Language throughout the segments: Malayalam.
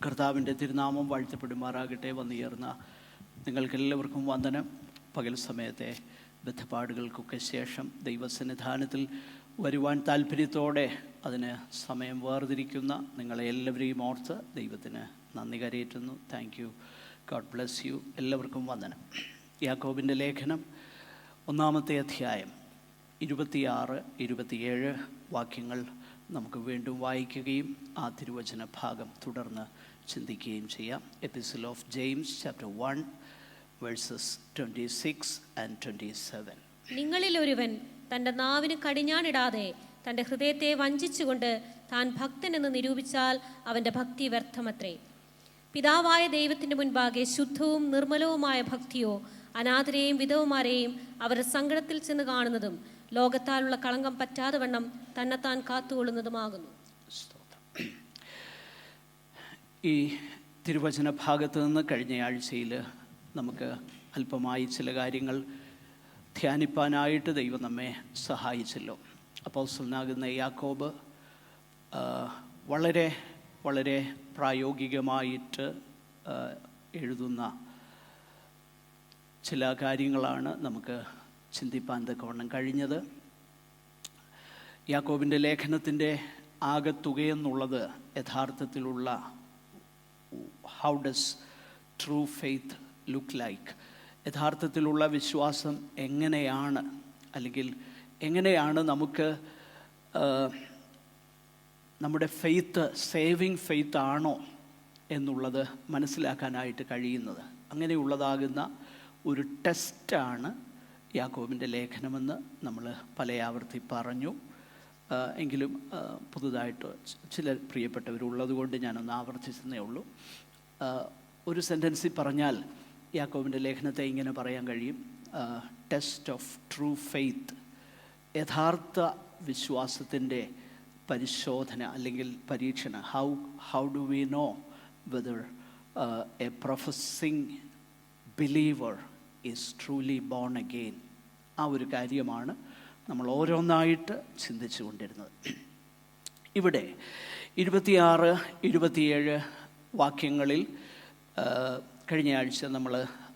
കർത്താവിൻ്റെ തിരുനാമം വാഴ്ത്തപ്പെടുമാറാകട്ടെ. വന്നുയർന്ന നിങ്ങൾക്കെല്ലാവർക്കും വന്ദനം. പകൽ സമയത്തെ ബദ്ധപ്പാടുകൾക്കൊക്കെ ശേഷം ദൈവസന്നിധാനത്തിൽ വരുവാൻ താല്പര്യത്തോടെ അതിന് സമയം വേർതിരിക്കുന്ന നിങ്ങളെ എല്ലാവരെയും ഓർത്ത് ദൈവത്തിന് നന്ദി കരയേറ്റുന്നു. Thank you. God bless you. എല്ലാവർക്കും വന്ദനം. യാക്കോബിൻ്റെ ലേഖനം 1-ാമത്തെ അധ്യായം 26-27 വാക്യങ്ങൾ നമുക്ക് വീണ്ടും വായിക്കുകയും ആ തിരുവചന ഭാഗം തുടർന്ന് ചിന്തിക്കുകയും ചെയ്യാം. Epistle of James chapter 1 versus 26 and 27. നിങ്ങളിൽ ഒരുവൻ തൻ്റെ നാവിന് കടിഞ്ഞാണിടാതെ തൻ്റെ ഹൃദയത്തെ വഞ്ചിച്ചുകൊണ്ട് താൻ ഭക്തനെന്ന് നിരൂപിച്ചാൽ അവൻ്റെ ഭക്തി വ്യർത്ഥമത്രേ. പിതാവായ ദൈവത്തിൻ്റെ മുൻപാകെ ശുദ്ധവും നിർമ്മലവുമായ ഭക്തിയോ അനാഥരെയും വിധവമാരെയും അവരുടെ സങ്കടത്തിൽ ചെന്ന് കാണുന്നതും ലോകത്താലുള്ള കളങ്കം പറ്റാതെ വണ്ണം തന്നെത്താൻ കാത്തുകൊള്ളുന്നതുമാകുന്നു. ഈ തിരുവചന ഭാഗത്ത് നിന്ന് കഴിഞ്ഞ ആഴ്ചയിൽ നമുക്ക് അല്പമായി ചില കാര്യങ്ങൾ ധ്യാനിപ്പാനായിട്ട് ദൈവം നമ്മെ സഹായിച്ചല്ലോ. അപ്പോസ്തലനാകുന്ന യാക്കോബ് വളരെ വളരെ പ്രായോഗികമായിട്ട് എഴുതുന്ന ചില കാര്യങ്ങളാണ് നമുക്ക് ചിന്തിപ്പാൻ തക്കവണ്ണം കഴിഞ്ഞത്. യാക്കോബിൻ്റെ ലേഖനത്തിൻ്റെ ആകത്തുകയെന്നുള്ളത് യഥാർത്ഥത്തിലുള്ള how does true faith look like, യഥാർത്ഥത്തിലുള്ള വിശ്വാസം എങ്ങനെയാണ്, അല്ലെങ്കിൽ എങ്ങനെയാണ് നമുക്ക് നമ്മുടെ ഫെയ്ത്ത് സേവിങ് ഫെയ്ത്ത് ആണോ എന്നുള്ളത് മനസ്സിലാക്കാനായിട്ട് കഴിയുന്നത്. അങ്ങനെയുള്ളതാകുന്ന ഒരു ടെസ്റ്റാണ് യാക്കോബിൻ്റെ ലേഖനമെന്ന് നമ്മൾ പല ആവർത്തി പറഞ്ഞു. എങ്കിലും പുതുതായിട്ട് ചില പ്രിയപ്പെട്ടവരുള്ളത് കൊണ്ട് ഞാനൊന്ന് ആവർത്തിച്ചെന്നേ ഉള്ളൂ. ഒരു സെൻറ്റൻസിൽ പറഞ്ഞാൽ യാക്കോബിൻ്റെ ലേഖനത്തെ ഇങ്ങനെ പറയാൻ കഴിയും: ടെസ്റ്റ് ഓഫ് ട്രൂ ഫെയ്ത്ത്, യഥാർത്ഥ വിശ്വാസത്തിൻ്റെ പരിശോധന അല്ലെങ്കിൽ പരീക്ഷണ. How do we know whether A professing believer is truly born again? ആ ഒരു കാര്യമാണ് നമ്മൾ ഓരോന്നായിട്ട് ചിന്തിച്ചു കൊണ്ടിരുന്നത്. ഇവിടെ 26-27 വാക്യങ്ങളിൽ കഴിഞ്ഞ ആഴ്ച നമ്മൾ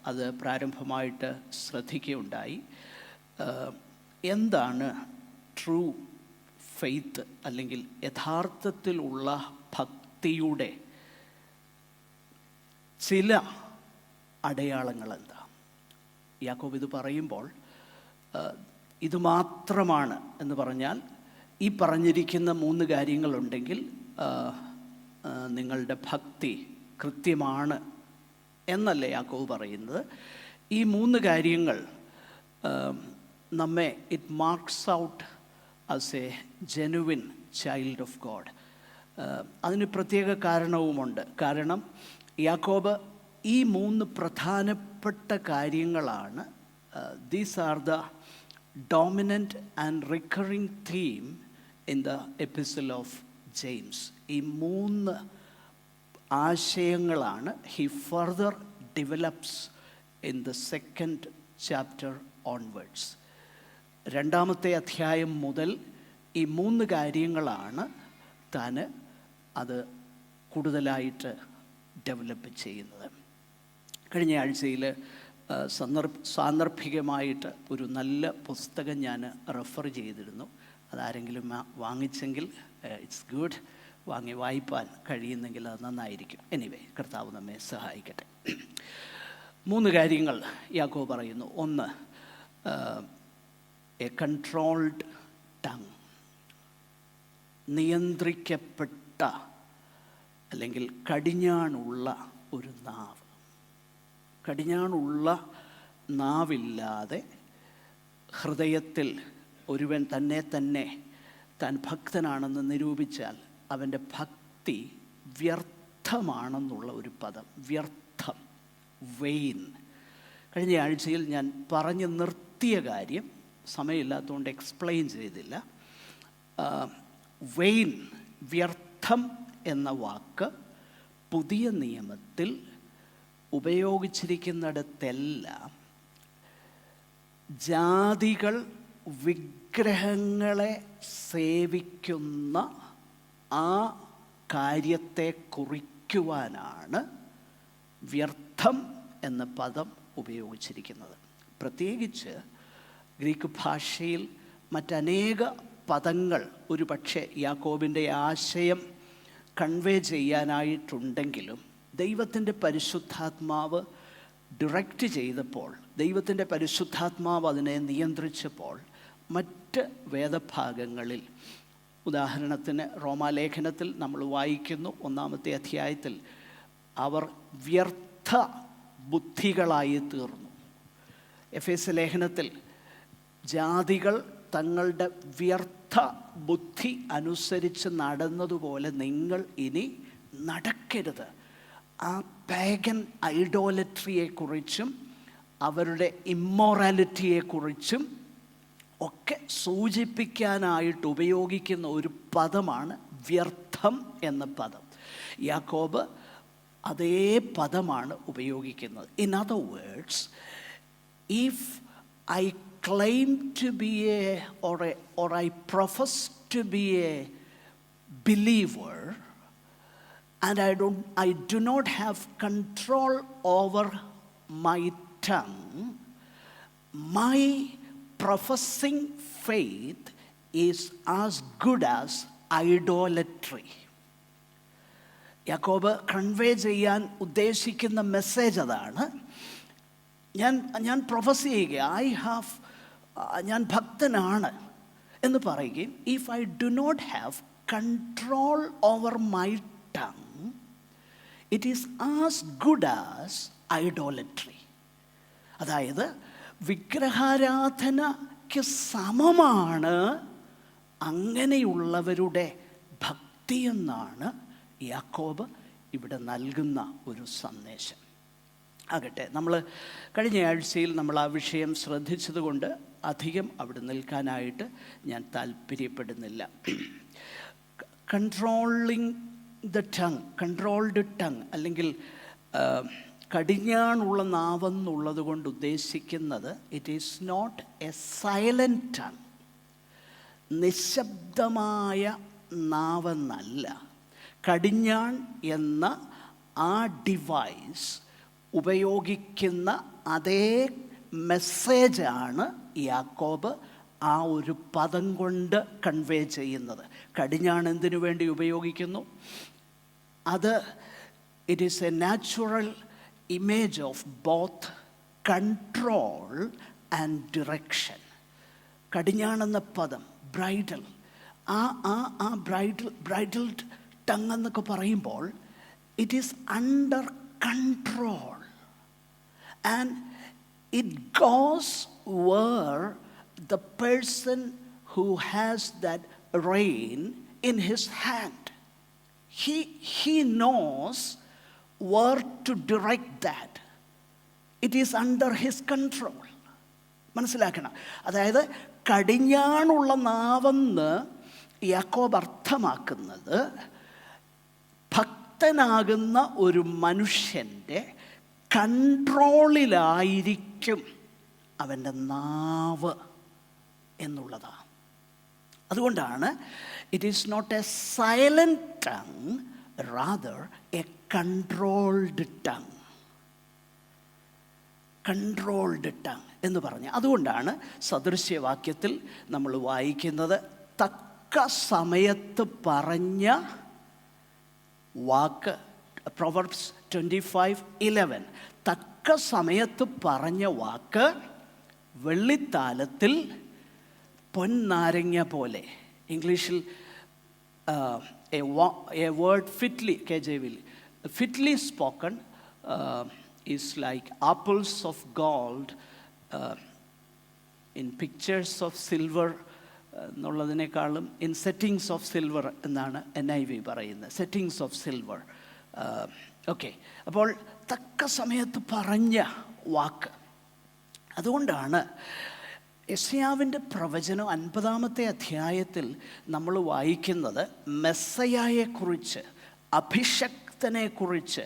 അത് പ്രാരംഭമായിട്ട് ശ്രദ്ധിക്കുകയുണ്ടായി. എന്താണ് ട്രൂ ഫെയ്ത്ത് അല്ലെങ്കിൽ യഥാർത്ഥത്തിലുള്ള ഭക്തിയുടെ ചില അടയാളങ്ങൾ എന്താ? യാക്കോബ് ഇത് പറയുമ്പോൾ ഇത് മാത്രമാണ് എന്ന് പറഞ്ഞാൽ, ഈ പറഞ്ഞിരിക്കുന്ന 3 കാര്യങ്ങളുണ്ടെങ്കിൽ നിങ്ങളുടെ ഭക്തി കൃത്യമാണ് എന്നല്ല യാക്കോബ് പറയുന്നത്. ഈ 3 കാര്യങ്ങൾ നമ്മെ it marks out as a genuine child of God. അതിന് പ്രത്യേക കാരണവുമുണ്ട്. കാരണം യാക്കോബ് ഈ 3 പ്രധാനപ്പെട്ട കാര്യങ്ങളാണ്, these are the dominant and recurring theme in the epistle of James. ഈ 3 ആശയങ്ങളാണ് he further develops in the 2nd chapter onwards. 2-ാമത്തെ അധ്യായം മുതൽ ഈ 3 കാര്യങ്ങളാണ് താൻ അത് കൂടുതലായിട്ട് ഡെവലപ്പ് ചെയ്യുന്നത്. കഴിഞ്ഞ ആഴ്ചയിൽ സാന്ദർഭികമായിട്ട് ഒരു നല്ല പുസ്തകം ഞാൻ റെഫർ ചെയ്തിരുന്നു. അതാരെങ്കിലും വാങ്ങിച്ചെങ്കിൽ ഇറ്റ്സ് ഗുഡ്. വാങ്ങി വായിപ്പാൻ കഴിയുന്നെങ്കിൽ അത് നന്നായിരിക്കും. എനിവേ, കർത്താവ് നമ്മെ സഹായിക്കട്ടെ. 3 കാര്യങ്ങൾ യാക്കോബ് പറയുന്നു. 1, എ കൺട്രോൾഡ് ടങ്, നിയന്ത്രിക്കപ്പെട്ട അല്ലെങ്കിൽ കടിഞ്ഞാണുള്ള ഒരു നാവ്. കടിഞ്ഞാണുള്ള നാവില്ലാതെ ഹൃദയത്തിൽ ഒരുവൻ തന്നെ താൻ ഭക്തനാണെന്ന് നിരൂപിച്ചാൽ അവൻ്റെ ഭക്തി വ്യർത്ഥമാണെന്നുള്ള ഒരു പദം, വ്യർത്ഥം, വെയിൻ. കഴിഞ്ഞ ആഴ്ചയിൽ ഞാൻ പറഞ്ഞു നിർത്തിയ കാര്യം സമയമില്ലാത്തതുകൊണ്ട് എക്സ്പ്ലെയിൻ ചെയ്തില്ല. വെയിൻ, വ്യർത്ഥം എന്ന വാക്ക് പുതിയ നിയമത്തിൽ ഉപയോഗിച്ചിരിക്കുന്നിടത്തെല്ലാം ജാതികൾ വിഗ്രഹങ്ങളെ സേവിക്കുന്ന ആ കാര്യത്തെ കുറിക്കുന്ന വിവരിക്കുവാനാണ് വ്യർത്ഥം എന്ന പദം ഉപയോഗിച്ചിരിക്കുന്നത്. പ്രത്യേകിച്ച് ഗ്രീക്ക് ഭാഷയിൽ മറ്റനേക പദങ്ങൾ ഒരു പക്ഷേ യാക്കോബിൻ്റെ ആശയം കൺവേ ചെയ്യാനായിട്ടുണ്ടെങ്കിലും ദൈവത്തിൻ്റെ പരിശുദ്ധാത്മാവ് ഡിറക്റ്റ് ചെയ്തപ്പോൾ, ദൈവത്തിൻ്റെ പരിശുദ്ധാത്മാവ് അതിനെ നിയന്ത്രിച്ചപ്പോൾ മറ്റ് വേദഭാഗങ്ങളിൽ, ഉദാഹരണത്തിന് റോമാലേഖനത്തിൽ നമ്മൾ വായിക്കുന്നു 1-ാമത്തെ അധ്യായത്തിൽ, അവർ വ്യർത്ഥ ബുദ്ധികളായി തീർന്നു. എഫേസ്യ ലേഖനത്തിൽ ജാതികൾ തങ്ങളുടെ വ്യർത്ഥ ബുദ്ധി അനുസരിച്ച് നടന്നതുപോലെ നിങ്ങൾ ഇനി നടക്കരുത്. ആ പാഗൻ ഐഡോലട്രിയെക്കുറിച്ചും അവരുടെ ഇമ്മോറാലിറ്റിയെക്കുറിച്ചും ഒക്കെ സൂചിപ്പിക്കാനായിട്ട് ഉപയോഗിക്കുന്ന ഒരു പദമാണ് വ്യർത്ഥം എന്ന പദം. യാക്കോബ് അതേ പദമാണ് ഉപയോഗിക്കുന്നത്. In other words, if I claim to be or I profess to be a believer and I do not have control over my tongue, my professing faith is as good as idolatry. യാക്കോബ് കൺവേ ചെയ്യാൻ ഉദ്ദേശിക്കുന്ന മെസ്സേജ് അതാണ്. ഞാൻ പ്രൊഫസ് ചെയ്യുക, ഞാൻ ഭക്തനാണ് എന്ന് പറയുകയും, if I do not have control over my tongue, it is as good as idolatry. അതായത് വിഗ്രഹാരാധനയ്ക്ക് സമമാണ് അങ്ങനെയുള്ളവരുടെ ഭക്തിയെന്നാണ് യാക്കോബ് ഇവിടെ നൽകുന്ന ഒരു സന്ദേശം. ആകട്ടെ, നമ്മൾ കഴിഞ്ഞ ആഴ്ചയിൽ നമ്മൾ ആ വിഷയം ശ്രദ്ധിച്ചതുകൊണ്ട് അധികം അവിടെ നിൽക്കാനായിട്ട് ഞാൻ താല്പര്യപ്പെടുന്നില്ല. കൺട്രോൾഡ് ടങ് അല്ലെങ്കിൽ കടിഞ്ഞാണുള്ള നാവെന്നുള്ളത് കൊണ്ട് ഉദ്ദേശിക്കുന്നത് it is not a silent tongue, നിശബ്ദമായ നാവെന്നല്ല. കടിഞ്ഞാൺ എന്ന ആ ഡിവൈസ് ഉപയോഗിക്കുന്ന അതേ മെസ്സേജാണ് യാക്കോബ് ആ ഒരു പദം കൊണ്ട് കൺവേ ചെയ്യുന്നത്. കടിഞ്ഞാൺ എന്തിനു വേണ്ടി ഉപയോഗിക്കുന്നു? അത് it is a natural image of both control and direction. കടിഞ്ഞാണെന്ന പദം ബ്രൈഡൽ, ആ ബ്രൈഡൽഡ് ടങ് എന്നൊക്കെ പറയുമ്പോൾ it is under control and it goes where the person who has that rein in his hand, he knows where to direct that. It is under his control. മനസ്സിലാക്കണം. അതായത് കടിഞ്ഞാണുള്ള നാവെന്ന് യാക്കോബ് അർത്ഥമാക്കുന്നത് ഭക്തനാകുന്ന ഒരു മനുഷ്യൻ്റെ കൺട്രോളിലായിരിക്കും അവൻ്റെ നാവ് എന്നുള്ളതാണ്. അതുകൊണ്ടാണ് it is not a silent tongue, rather a controlled tongue. Controlled tongue എന്ന് പറഞ്ഞ്, അതുകൊണ്ടാണ് സദൃശ്യവാക്യത്തിൽ നമ്മൾ വായിക്കുന്നത് തക്ക സമയത്ത് പറഞ്ഞ വാക്ക്. പ്രൊവർബ്സ് 25:11, തക്ക സമയത്ത് പറഞ്ഞ വാക്ക് വെള്ളിത്താലത്തിൽ പൊന്നാരങ്ങ പോലെ. ഇംഗ്ലീഷിൽ a word fitly, KJV, fitly spoken is like apples of gold in pictures of silver എന്നുള്ളതിനേക്കാളും ഇൻ സെറ്റിങ്സ് ഓഫ് സിൽവർ എന്നാണ് NIV പറയുന്നത്. Settings of silver. ഓക്കെ, അപ്പോൾ തക്ക സമയത്ത് പറഞ്ഞ വാക്ക്. അതുകൊണ്ടാണ് യെശയ്യാവിൻ്റെ പ്രവചനം 50-ാമത്തെ അധ്യായത്തിൽ നമ്മൾ വായിക്കുന്നത് മെസ്സയായെക്കുറിച്ച്, അഭിഷക്തനെക്കുറിച്ച്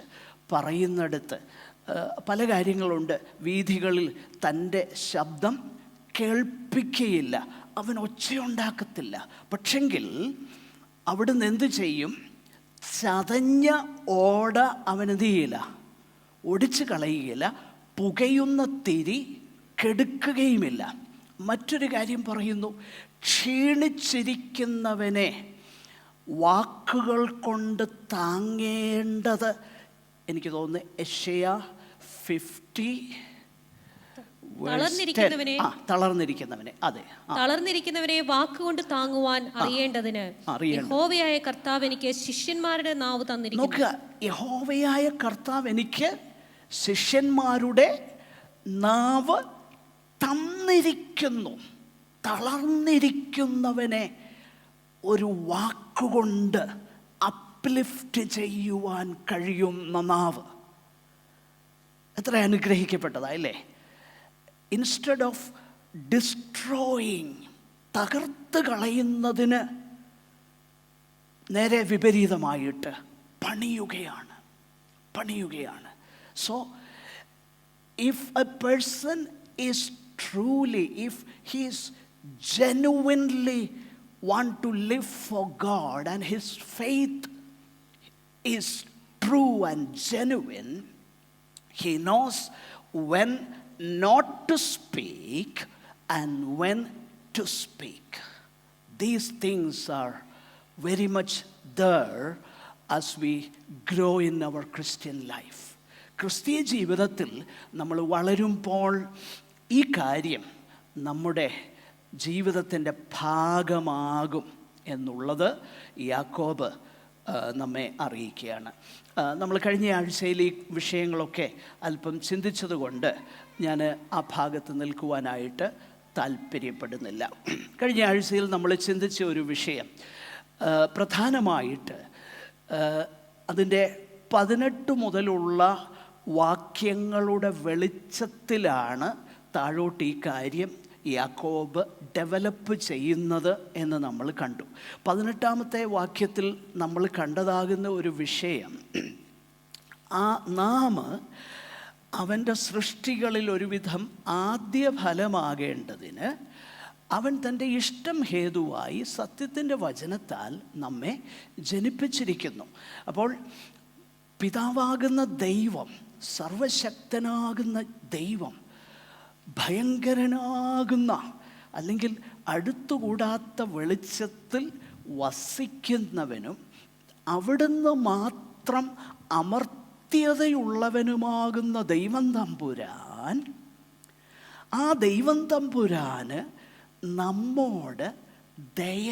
പറയുന്നിടത്ത് പല കാര്യങ്ങളുണ്ട്. വീഥികളിൽ തൻ്റെ ശബ്ദം കേൾപ്പിക്കുകയില്ല, അവൻ ഒച്ചയുണ്ടാക്കത്തില്ല. പക്ഷെങ്കിൽ അവിടുന്ന് എന്തു ചെയ്യും? ചതഞ്ഞ ഓട അവനെന്ത് ചെയ്യില്ല, ഒടിച്ചു കളയുകയില്ല. പുകയുന്ന തിരി കെടുക്കുകയുമില്ല. മറ്റൊരു കാര്യം പറയുന്നു, ക്ഷീണിച്ചിരിക്കുന്നവനെ വാക്കുകൾ കൊണ്ട് താങ്ങേണ്ടത്, എനിക്ക് തോന്നുന്നു യെശയ്യാ 50 തളർന്നിരിക്കുന്നവനെ, അതെ, തളർന്നിരിക്കുന്നവനെ വാക്കുകൊണ്ട് താങ്ങുവാൻ അറിയേണ്ടതിന് യഹോവയായ കർത്താവ് എനിക്ക് ശിഷ്യന്മാരുടെ നാവ് തന്നിരിക്കുന്നു. നോക്കുക, യഹോവയായ കർത്താവ് എനിക്ക് ശിഷ്യന്മാരുടെ നാവ് തന്നിരിക്കുന്നു. തളർന്നിരിക്കുന്നവനെ ഒരു വാക്കുകൊണ്ട് അപ്ലിഫ്റ്റ് ചെയ്യുവാൻ കഴിയുന്ന നാവ്. എത്ര അനുഗ്രഹിക്കപ്പെട്ടതായില്ലേ? ഇൻസ്റ്റെഡ് ഓഫ് ഡിസ്ട്രോയിങ്, തകർത്ത് കളയുന്നതിന് നേരെ വിപരീതമായിട്ട് പണിയുകയാണ്. So if a person is truly, if he is genuinely want to live for God and his faith is true and genuine, he knows when not to speak and when to speak. These things are very much there as we grow in our Christian life. ക്രിസ്തീയ ജീവിതത്തിൽ നമ്മൾ വളരുമ്പോൾ ഈ കാര്യം നമ്മുടെ ജീവിതത്തിൻ്റെ ഭാഗമാകും എന്നുള്ളത് യാക്കോബ് നമ്മെ അറിയിക്കുകയാണ്. നമ്മൾ കഴിഞ്ഞ ആഴ്ചയിൽ ഈ വിഷയങ്ങളൊക്കെ അല്പം ചിന്തിച്ചതുകൊണ്ട് ഞാൻ ആ ഭാഗത്ത് നിൽക്കുവാനായിട്ട് താല്പര്യപ്പെടുന്നില്ല. കഴിഞ്ഞ ആഴ്ചയിൽ നമ്മൾ ചിന്തിച്ച ഒരു വിഷയം പ്രധാനമായിട്ട് അതിൻ്റെ 18 മുതലുള്ള വാക്യങ്ങളുടെ വെളിച്ചത്തിലാണ് താഴോട്ട് ഈ കാര്യം യാക്കോബ് ഡെവലപ്പ് ചെയ്യുന്നത് എന്ന് നമ്മൾ കണ്ടു. 18-ാമത്തെ വാക്യത്തിൽ നമ്മൾ കണ്ടതാകുന്ന ഒരു വിഷയം, നാം അവൻ്റെ സൃഷ്ടികളിൽ ഒരുവിധം ആദ്യ ഫലമാകേണ്ടതിന് അവൻ തൻ്റെ ഇഷ്ടം ഹേതുവായി സത്യത്തിൻ്റെ വചനത്താൽ നമ്മെ ജനിപ്പിച്ചിരിക്കുന്നു. അപ്പോൾ പിതാവാകുന്ന ദൈവം, സർവശക്തനാകുന്ന ദൈവം, ഭയങ്കരനാകുന്ന അല്ലെങ്കിൽ അടുത്തുകൂടാത്ത വെളിച്ചത്തിൽ വസിക്കുന്നവനും അവിടുന്ന് മാത്രം അമർത്യതയുള്ളവനുമാകുന്ന ദൈവം തമ്പുരാൻ, ആ ദൈവം തമ്പുരാന് നമ്മോട് ദയ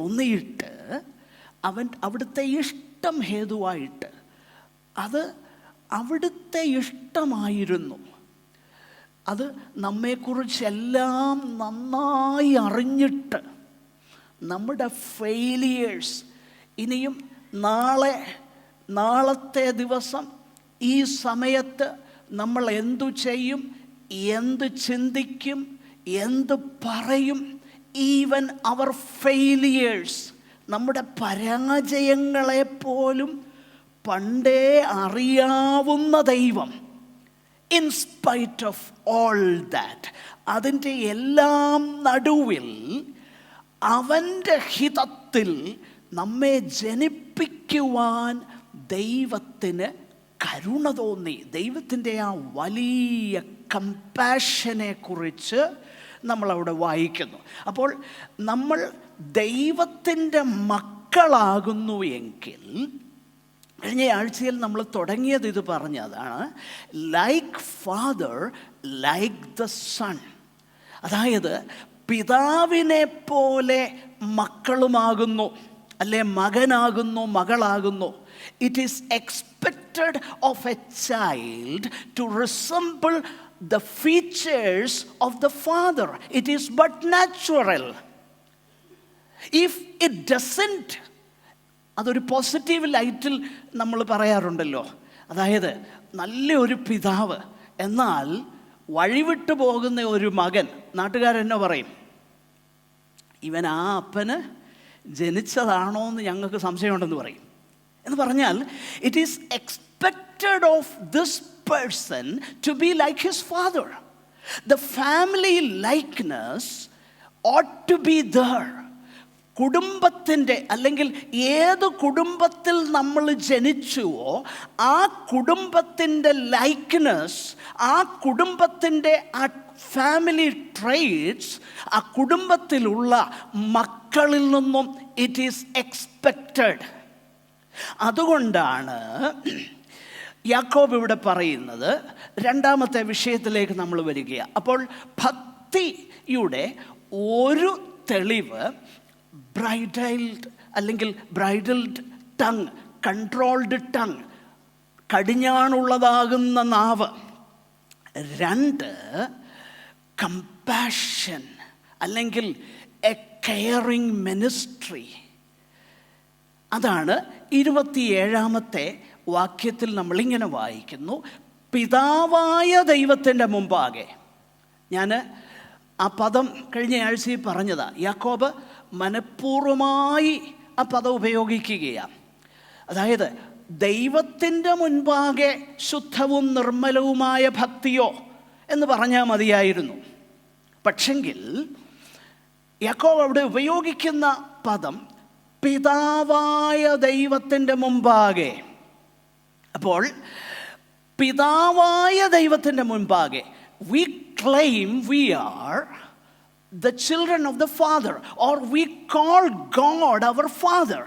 തോന്നിയിട്ട് അവിടുത്തെ ഇഷ്ടം ഹേതുവായിട്ട്, അത് അവിടുത്തെ ഇഷ്ടമായിരുന്നു. അത് നമ്മെക്കുറിച്ചെല്ലാം നന്നായി അറിഞ്ഞിട്ട് നമ്മുടെ ഫെയിലിയേഴ്സ്, ഇനിയും നാളത്തെ ദിവസം ഈ സമയത്ത് നമ്മൾ എന്തു ചെയ്യും, എന്ത് ചിന്തിക്കും, എന്ത് പറയും, ഈവൻ അവർ ഫെയിലിയേഴ്സ്, നമ്മുടെ പരാജയങ്ങളെപ്പോലും പണ്ടേ അറിയാവുന്ന ദൈവം, in spite of all that, അതിൻ്റെ എല്ലാം നടുവിൽ അവൻ്റെ ഹിതത്തിൽ നമ്മെ ജനിപ്പിക്കുവാൻ ദൈവത്തിന് കരുണ തോന്നി. ദൈവത്തിൻ്റെ ആ വലിയ കമ്പാഷനെ കുറിച്ച് നമ്മളവിടെ വായിക്കുന്നു. അപ്പോൾ നമ്മൾ ദൈവത്തിൻ്റെ മക്കളാകുന്നു എങ്കിൽ, കഴിഞ്ഞ ആഴ്ചയിൽ നമ്മൾ തുടങ്ങിയത് ഇത് പറഞ്ഞതാണ്, like father like the son. അതായത് പിതാവിനെ പോലെ മക്കളുമാകുന്നു, അല്ലെ മകനാകുന്നു, മകളാകുന്നു. It is expected of a child to resemble the features of the father. It is but natural. If it doesn't, അതൊരു പോസിറ്റീവ് ലൈറ്റിൽ നമ്മൾ പറയാറുണ്ടല്ലോ. അതായത് നല്ലൊരു പിതാവ്, എന്നാൽ വഴിവിട്ടു പോകുന്ന ഒരു മകൻ, നാട്ടുകാരെന്നോ പറയും, ഇവൻ ആ അപ്പന് ജനിച്ചതാണോ എന്ന് ഞങ്ങൾക്ക് സംശയമുണ്ടെന്ന് പറയും. എന്ന് പറഞ്ഞാൽ it is expected of this person to be like his father. The family likeness ought to be there. കുടുംബത്തിൻ്റെ അല്ലെങ്കിൽ ഏത് കുടുംബത്തിൽ നമ്മൾ ജനിച്ചുവോ ആ കുടുംബത്തിൻ്റെ ലൈക്ക്നെസ്, ആ കുടുംബത്തിൻ്റെ ആ ഫാമിലി ട്രെയ്റ്റ്സ് ആ കുടുംബത്തിലുള്ള മക്കളിൽ നിന്നും ഇറ്റ് ഈസ് എക്സ്പെക്റ്റഡ്. അതുകൊണ്ടാണ് യാക്കോബ് ഇവിടെ പറയുന്നത്. രണ്ടാമത്തെ വിഷയത്തിലേക്ക് നമ്മൾ വരികയാണ്. അപ്പോൾ ഭക്തിയുടെ ഒരു തെളിവ് ബ്രൈഡൽഡ് ടങ്, കൺട്രോൾഡ് ടങ്, കടിഞ്ഞാണുള്ളതാകുന്ന നാവ്. 2, കമ്പാഷൻ അല്ലെങ്കിൽ എ കെയറിങ് മിനിസ്ട്രി. അതാണ് 27-ാമത്തെ വാക്യത്തിൽ നമ്മളിങ്ങനെ വായിക്കുന്നു, പിതാവായ ദൈവത്തിൻ്റെ മുമ്പാകെ. ഞാൻ ആ പദം കഴിഞ്ഞ ആഴ്ചയിൽ പറഞ്ഞതാ. യാക്കോബ് മനഃപൂർവമായി ആ പദം ഉപയോഗിക്കുകയാണ്. അതായത് ദൈവത്തിൻ്റെ മുൻപാകെ ശുദ്ധവും നിർമ്മലവുമായ ഭക്തിയോ എന്ന് പറഞ്ഞാൽ മതിയായിരുന്നു. പക്ഷെങ്കിൽ യാക്കോബ് അവിടെ ഉപയോഗിക്കുന്ന പദം പിതാവായ ദൈവത്തിൻ്റെ മുമ്പാകെ. അപ്പോൾ പിതാവായ ദൈവത്തിൻ്റെ മുൻപാകെ we claim we are the children of the Father, or we call God our Father.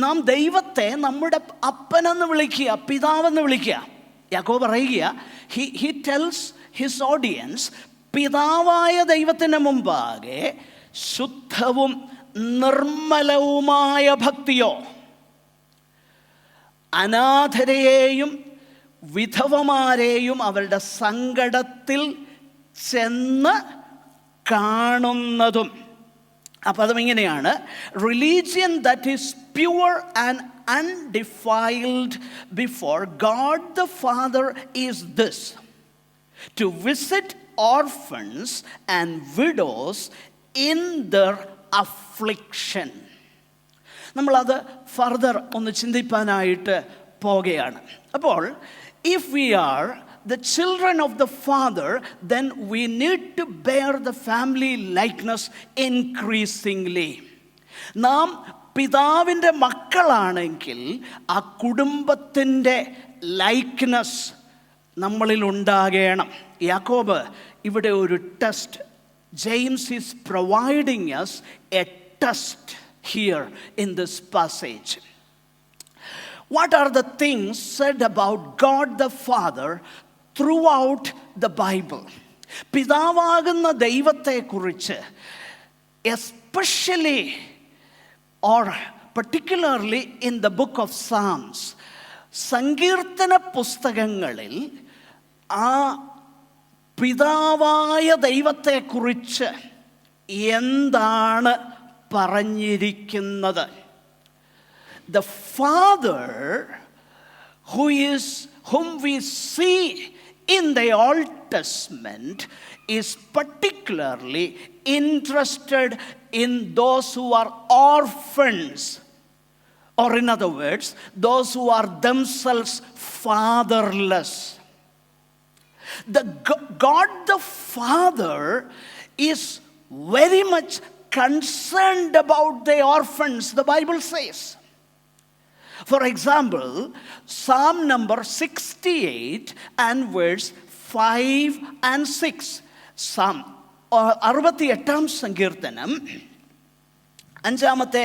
നാം ദൈവത്തെ നമ്മുടെ അപ്പനെന്ന് വിളിക്കുക, പിതാവെന്ന് വിളിക്കുക. യാക്കോബ് പറയുക, he tells his audience, പിതാവായ ദൈവത്തിന് മുമ്പാകെ ശുദ്ധവും നിർമ്മലവുമായ ഭക്തിയോ, അനാഥരെയും വിധവമാരെയും അവരുടെ സങ്കടത്തിൽ ചെന്ന് കാണുന്നതും. അപ്പം അതും ഇങ്ങനെയാണ്, religion that is pure and undefiled before God the Father is this, to visit orphans and widows in their affliction. നമ്മളത് ഫർദർ ഒന്ന് ചിന്തിപ്പാനായിട്ട് പോകുകയാണ്. അപ്പോൾ if we are the children of the Father, then we need to bear the family likeness increasingly. നാം പിതാവിൻ്റെ മക്കളാണെങ്കിൽ ആ കുടുംബത്തിൻ്റെ ലൈക്ക്നെസ് നമ്മളിൽ ഉണ്ടാകണം. യാക്കോബ് ഇവിടെ ഒരു test, James is providing us a test here in this passage. What are the things said about God the Father throughout the Bible? പിതാവാകുന്ന ദൈവത്തെക്കുറിച്ച് especially or particularly in the book of Psalms, സങ്കീർത്തന പുസ്തകങ്ങളിൽ ആ പിതാവായ ദൈവത്തെക്കുറിച്ച് എന്താണ് പറഞ്ഞിരിക്കുന്നത്? The Father whom we see in the Old Testament is particularly interested in those who are orphans, or in other words, those who are themselves fatherless. God the Father is very much concerned about the orphans, the Bible says. For example, Psalm number 68 and verse 5 and 6. Psalm 68-ാം സങ്കീർത്തനം 5-ാമത്തെ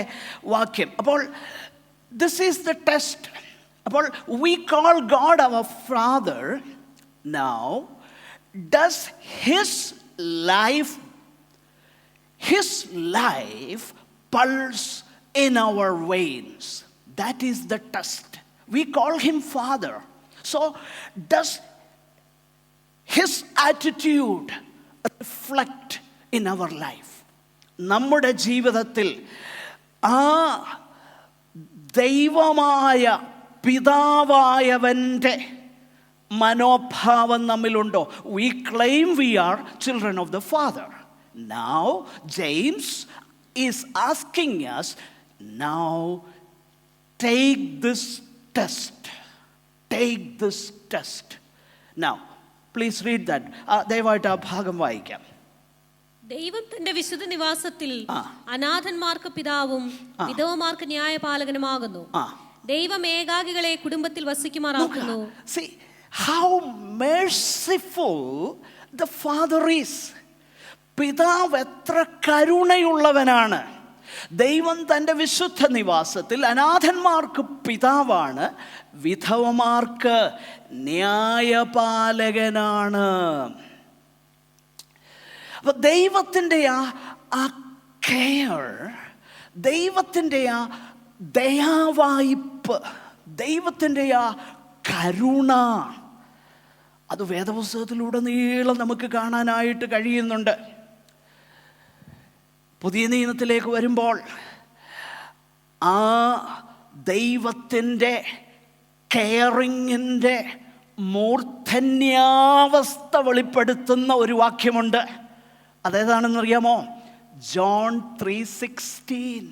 വാക്യം. അപ്പോൾ this is the test. അപ്പോൾ we call God our Father. Now, does his life pulse in our veins? That is the test. We call him Father. So, does his attitude reflect in our life? നമ്മുടെ ജീവിതത്തിൽ ആ ദൈവമായ പിതാവായവൻ്റെ മനോഭാവം നമ്മിലുണ്ടോ? We claim we are children of the Father. Now, James is asking us, now take this test. Take this test. Now, please read that. ദയവായിട്ട് ആ ഭാഗം വായിക്കാം. ദൈവം തന്റെ വിശുദ്ധ നിവാസത്തിൽ അനാഥന്മാർക്ക് പിതാവും വിധവമാർക്ക് ന്യായപാലകനുമാകുന്നു. ദൈവം ഏകാകികളെ കുടുംബത്തിൽ വസിക്കുമാറാക്കുന്നു. See how merciful the Father is. പിതാവ് എത്ര കരുണയുള്ളവനാണ്. ദൈവം തൻ്റെ വിശുദ്ധ നിവാസത്തിൽ അനാഥന്മാർക്ക് പിതാവാണ്, വിധവമാർക്ക് ന്യായപാലകനാണ്. അപ്പൊ ദൈവത്തിൻ്റെ ആ കെയർ, ദൈവത്തിൻ്റെ ആ ദയാവായ്പ്, ദൈവത്തിൻ്റെ ആ കരുണ, അത് വേദപുസ്തകത്തിലുടനീളം നമുക്ക് കാണാനായിട്ട് കഴിയുന്നുണ്ട്. പുതിയ നിയമത്തിലേക്ക് വരുമ്പോൾ ആ ദൈവത്തിൻ്റെ കെയറിങ്ങിൻ്റെ മൂർധന്യാവസ്ഥ വെളിപ്പെടുത്തുന്ന ഒരു വാക്യമുണ്ട്. അതേതാണെന്നറിയാമോ? ജോൺ 3:16.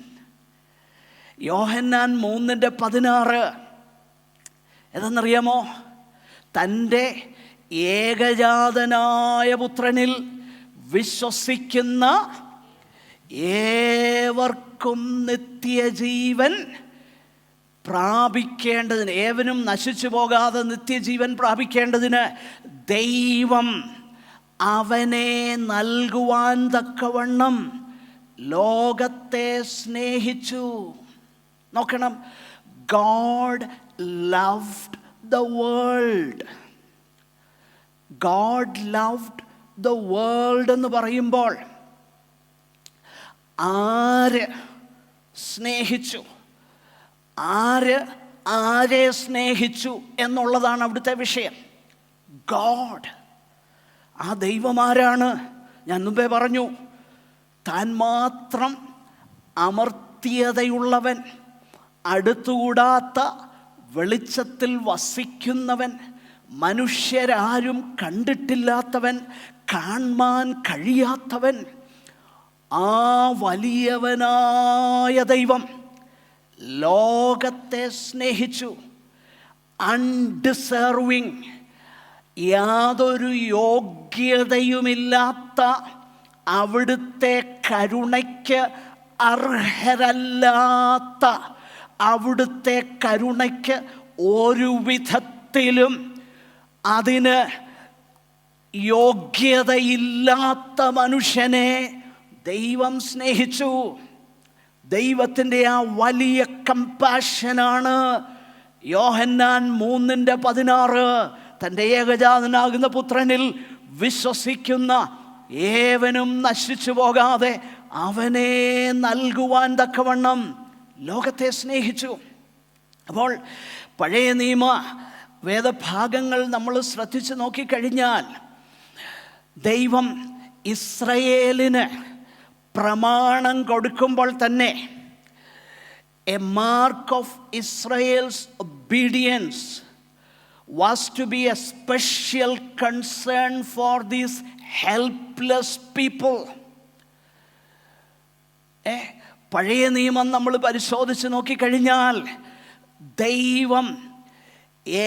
യോഹന്നാൻ 3:16. ഏതെന്നറിയാമോ? തൻ്റെ ഏകജാതനായ പുത്രനിൽ വിശ്വസിക്കുന്ന ഏവർക്കും നിത്യജീവൻ പ്രാപിക്കേണ്ടതിന്, ഏവനും നശിച്ചു പോകാതെ നിത്യജീവൻ പ്രാപിക്കേണ്ടതിന് ദൈവം അവനെ നൽകുവാൻ തക്കവണ്ണം ലോകത്തെ സ്നേഹിച്ചു. നോക്കണം, God loved the world. God loved the world എന്ന് പറയുമ്പോൾ ആര് സ്നേഹിച്ചു, ആരെ സ്നേഹിച്ചു എന്നുള്ളതാണ് അവിടുത്തെ വിഷയം. ഗോഡ്, ആ ദൈവമാരാണ്? ഞാൻ മുമ്പേ പറഞ്ഞു, താൻ മാത്രം അമർത്യതയുള്ളവൻ, അടുത്തുകൂടാത്ത വെളിച്ചത്തിൽ വസിക്കുന്നവൻ, മനുഷ്യരാരും കണ്ടിട്ടില്ലാത്തവൻ, കാണാൻ കഴിയാത്തവൻ, ആ വലിയവനായ ദൈവം ലോകത്തെ സ്നേഹിച്ചു. അൺഡിസേർവിങ്, യാതൊരു യോഗ്യതയുമില്ലാത്ത അവിടുത്തെ കരുണയ്ക്ക് അർഹരല്ലാത്ത, അവിടുത്തെ കരുണയ്ക്ക് ഒരു വിധത്തിലും അതിന് യോഗ്യതയില്ലാത്ത മനുഷ്യനെ ദൈവം സ്നേഹിച്ചു. ദൈവത്തിൻ്റെ ആ വലിയ കമ്പാഷനാണ് യോഹന്നാൻ 3:16. തൻ്റെ ഏകജാതനാകുന്ന പുത്രനിൽ വിശ്വസിക്കുന്ന ഏവനും നശിച്ചു പോകാതെ അവനെ നൽകുവാൻ തക്കവണ്ണം ലോകത്തെ സ്നേഹിച്ചു. അപ്പോൾ പഴയ നിയമ വേദഭാഗങ്ങൾ നമ്മൾ ശ്രദ്ധിച്ച് നോക്കിക്കഴിഞ്ഞാൽ ദൈവം ഇസ്രയേലിന് പ്രമാണം കൊടുക്കുമ്പോൾ തന്നെ a mark of Israel's obedience was to be a special concern for these helpless people. പഴയ നിയമം നമ്മൾ പരിശോധിച്ച് നോക്കിക്കഴിഞ്ഞാൽ ദൈവം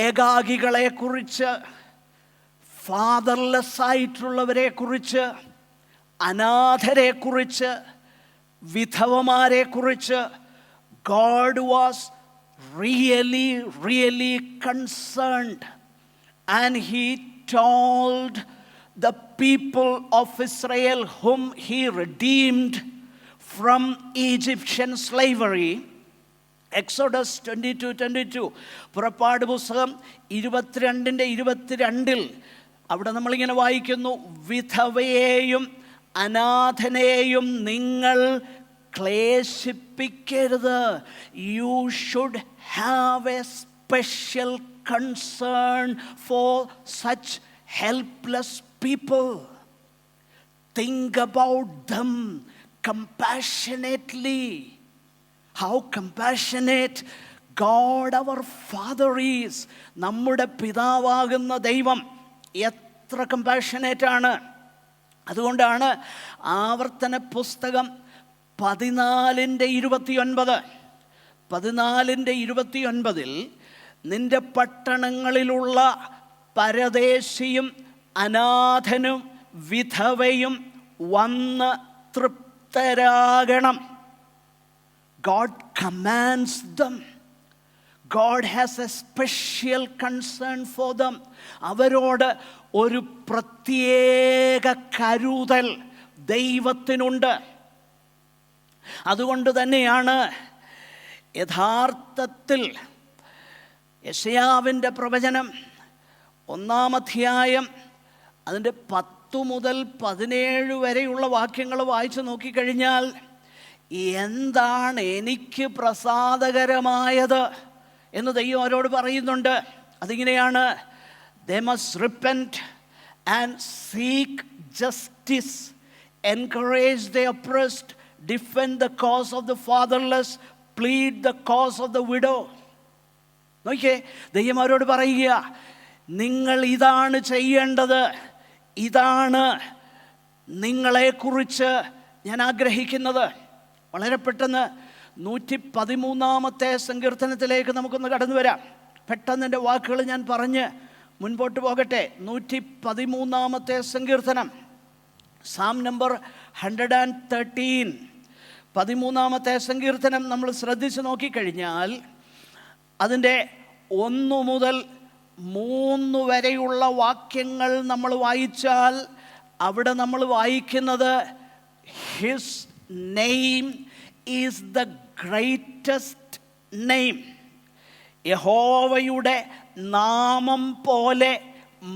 ഏകാകികളെക്കുറിച്ച്, fatherless ആയിട്ടുള്ളവരെക്കുറിച്ച്, അനാഥരെക്കുറിച്ച്, വിധവമാരെക്കുറിച്ച് God was really concerned, and he told the people of Israel whom he redeemed from Egyptian slavery. Exodus 22:22, പുറപ്പാട് പുസ്തകം 22:22 അവിടെ നമ്മളിങ്ങനെ വായിക്കുന്നു, വിധവയെയും അനാഥനെയും നിങ്ങൾ ക്ലേശിപ്പിക്കരുത്. You should have a special concern for such helpless people. Think about them compassionately. How compassionate God our Father is. നമ്മുടെ പിതാവാകുന്ന ദൈവം എത്ര കമ്പാഷനേറ്റ് ആണ്. അതുകൊണ്ടാണ് ആവർത്തന പുസ്തകം 14:29 നിന്റെ പട്ടണങ്ങളിലുള്ള പരദേശിയും അനാഥനും വിധവയും വന്ന് തൃപ്തരാകണം. God commands them. God has a special concern for them. അവരോട് ഒരു പ്രത്യേക കരുതൽ ദൈവത്തിനുണ്ട്. അതുകൊണ്ട് തന്നെയാണ് യഥാർത്ഥത്തിൽ യെശയ്യാവിൻ്റെ പ്രവചനം 1-ാം അധ്യായം അതിൻ്റെ 10 മുതൽ 17 വരെയുള്ള വാക്യങ്ങൾ വായിച്ചു നോക്കിക്കഴിഞ്ഞാൽ എന്താണ് എനിക്ക് പ്രസാദകരമായത് എന്ന് ദൈവം അവരോട് പറയുന്നുണ്ട്. അതിങ്ങനെയാണ്: They must repent and seek justice, encourage the oppressed, defend the cause of the fatherless, plead the cause of the widow. നോക്കിയേ, ദൈവം അവരോട് പറയുക, നിങ്ങൾ ഇതാണ് ചെയ്യേണ്ടത്, ഇതാണ് നിങ്ങളെക്കുറിച്ച് ഞാൻ ആഗ്രഹിക്കുന്നത്. വളരെ പെട്ടെന്ന് 113-ാമത്തെ സങ്കീർത്തനത്തിലേക്ക് നമുക്കൊന്ന് കടന്നു വരാം. പെട്ടെന്ന് എൻ്റെ വാക്കുകൾ ഞാൻ പറഞ്ഞ് മുൻപോട്ട് പോകട്ടെ. 113-ാമത്തെ സങ്കീർത്തനം, സാം നമ്പർ 113, 13-ാമത്തെ സങ്കീർത്തനം നമ്മൾ ശ്രദ്ധിച്ച് നോക്കിക്കഴിഞ്ഞാൽ അതിൻ്റെ 1 മുതൽ 3 വരെയുള്ള വാക്യങ്ങൾ നമ്മൾ വായിച്ചാൽ അവിടെ നമ്മൾ വായിക്കുന്നത് his name is the greatest name. യഹോവയുടെ നാമം പോലെ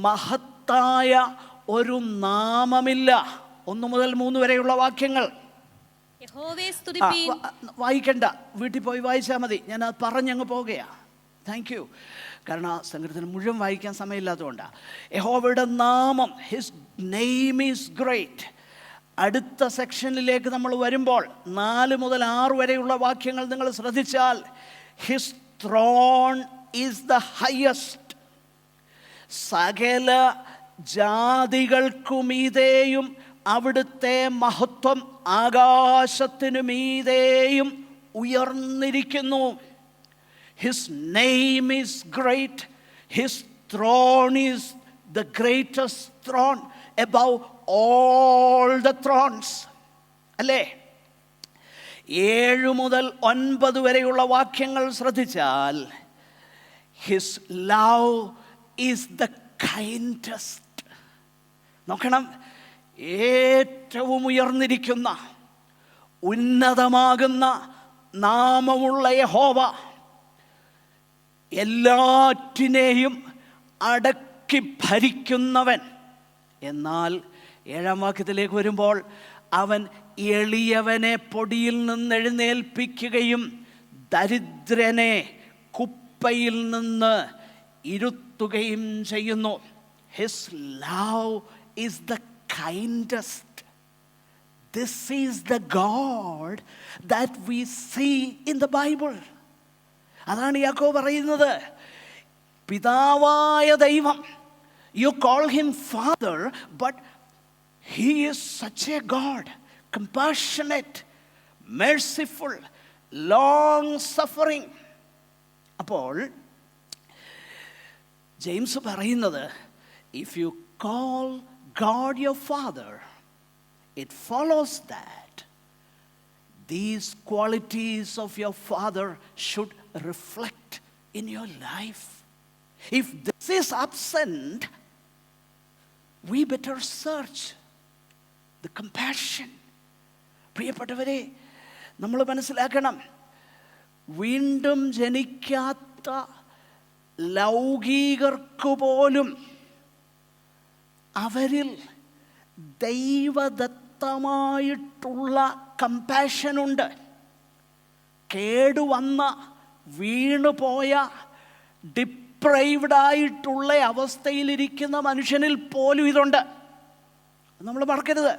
മഹത്തായ ഒരു നാമമില്ല. 1 മുതൽ 3 വരെയുള്ള വാക്യങ്ങൾ വായിക്കണ്ട, വീട്ടിൽ പോയി വായിച്ചാൽ മതി. ഞാൻ അത് പറഞ്ഞങ്ങ് പോകുകയാണ്. Thank you. കാരണം ആ സങ്കീർത്തനം മുഴുവൻ വായിക്കാൻ സമയമില്ലാത്തതുകൊണ്ടാണ്. യഹോവയുടെ നാമം, ഹിസ് നെയിം ഈസ് ഗ്രേറ്റ്. അടുത്ത സെക്ഷനിലേക്ക് നമ്മൾ വരുമ്പോൾ 4 മുതൽ 6 വരെയുള്ള വാക്യങ്ങൾ നിങ്ങൾ ശ്രദ്ധിച്ചാൽ his throne is the highest. സകല ജാതികൾക്കുമീതെയും അവിടുത്തെ മഹത്വം ആകാശത്തിനു മീതെയും ഉയർന്നിരിക്കുന്നു. His name is great. His throne is the greatest throne above all the thrones. അല്ലേ? 7 മുതൽ 9 വരെയുള്ള വാക്യങ്ങൾ ശ്രദ്ധിച്ചാൽ ഹിസ് ലവ് ഈസ് ദ കൈൻഡസ്റ്റ്. നോക്കണം, ഏറ്റവും ഉയർന്നിരിക്കുന്ന ഉന്നതമാകുന്ന നാമമുള്ള യഹോവ എല്ലാറ്റിനെയും അടക്കി ഭരിക്കുന്നവൻ. എന്നാൽ 7-ാം വാക്യത്തിലേക്ക് വരുമ്പോൾ അവൻ എളിയവനെ പൊടിയിൽ നിന്ന് എഴുന്നേൽപ്പിക്കുകയും ദരിദ്രനെ കുപ്പയിൽ നിന്ന് ഇരുത്തുകയും ചെയ്യുന്നു. His love is the kindest. This is the God that we see in the Bible. അതാണ് യാക്കോബ് പറയുന്നത്, പിതാവായ ദൈവം. You call him Father, but he is such a God, compassionate, merciful, long-suffering. അപ്പോൾ ജെയിംസ് പറയുന്നത്, if you call God your Father, it follows that these qualities of your Father should reflect in your life. If this is absent, we better search the compassion. പ്രിയപ്പെട്ടവരെ, നമ്മൾ മനസ്സിലാക്കണം, വീണ്ടും ജനിക്കാത്ത ലൗകികർക്ക് പോലും അവരിൽ ദൈവദത്തമായിട്ടുള്ള കമ്പാഷനുണ്ട്. കേടുവന്ന വീണുപോയ ഡിപ്രൈവ്ഡായിട്ടുള്ള അവസ്ഥയിലിരിക്കുന്ന മനുഷ്യനിൽ പോലും ഇതുണ്ട്. നമ്മൾ മറക്കരുത്.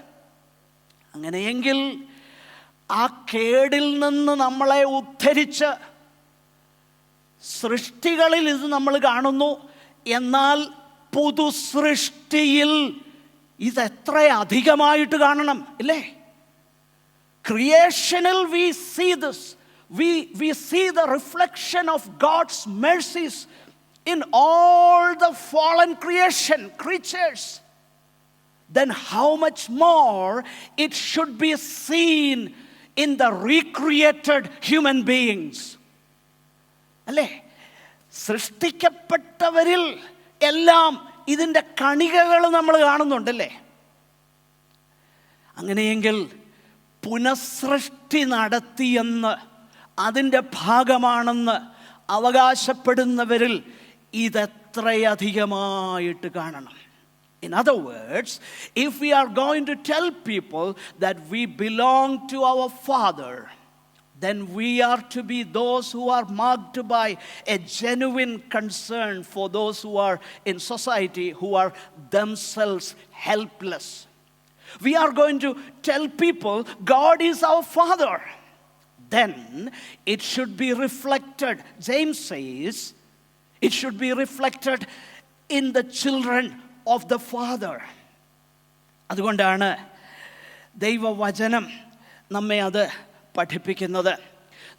അങ്ങനെയെങ്കിൽ ആ കേടിൽ നിന്ന് നമ്മളെ ഉദ്ധരിച്ച് സൃഷ്ടികളിൽ ഇത് നമ്മൾ കാണുന്നു. എന്നാൽ പുതുസൃഷ്ടിയിൽ ഇതെത്ര അധികമായിട്ട് കാണണം, ഇല്ലേ? ക്രിയേഷനിൽ we see this. We see the reflection of God's mercies in all the fallen creatures. then how much more it should be seen in the recreated human beings. അല്ലേ? സൃഷ്ടിക്കപ്പെട്ടവരിൽ എല്ലാം ഇതിൻ്റെ കണികകൾ നമ്മൾ കാണുന്നുണ്ടല്ലേ? അങ്ങനെയെങ്കിൽ പുനഃസൃഷ്ടി നടത്തിയെന്ന്, അതിൻ്റെ ഭാഗമാണെന്ന് അവകാശപ്പെടുന്നവരിൽ ഇതെത്രയധികമായിട്ട് കാണണം. In other words, if we are going to tell people that we belong to our Father, then we are to be those who are marked by a genuine concern for those who are in society, who are themselves helpless. We are going to tell people God is our Father. Then it should be reflected, James says, it should be reflected in the children of the Father. അതുകൊണ്ടാണ് ദൈവവചനം നമ്മെ അത് പഠിപ്പിക്കുന്നത്.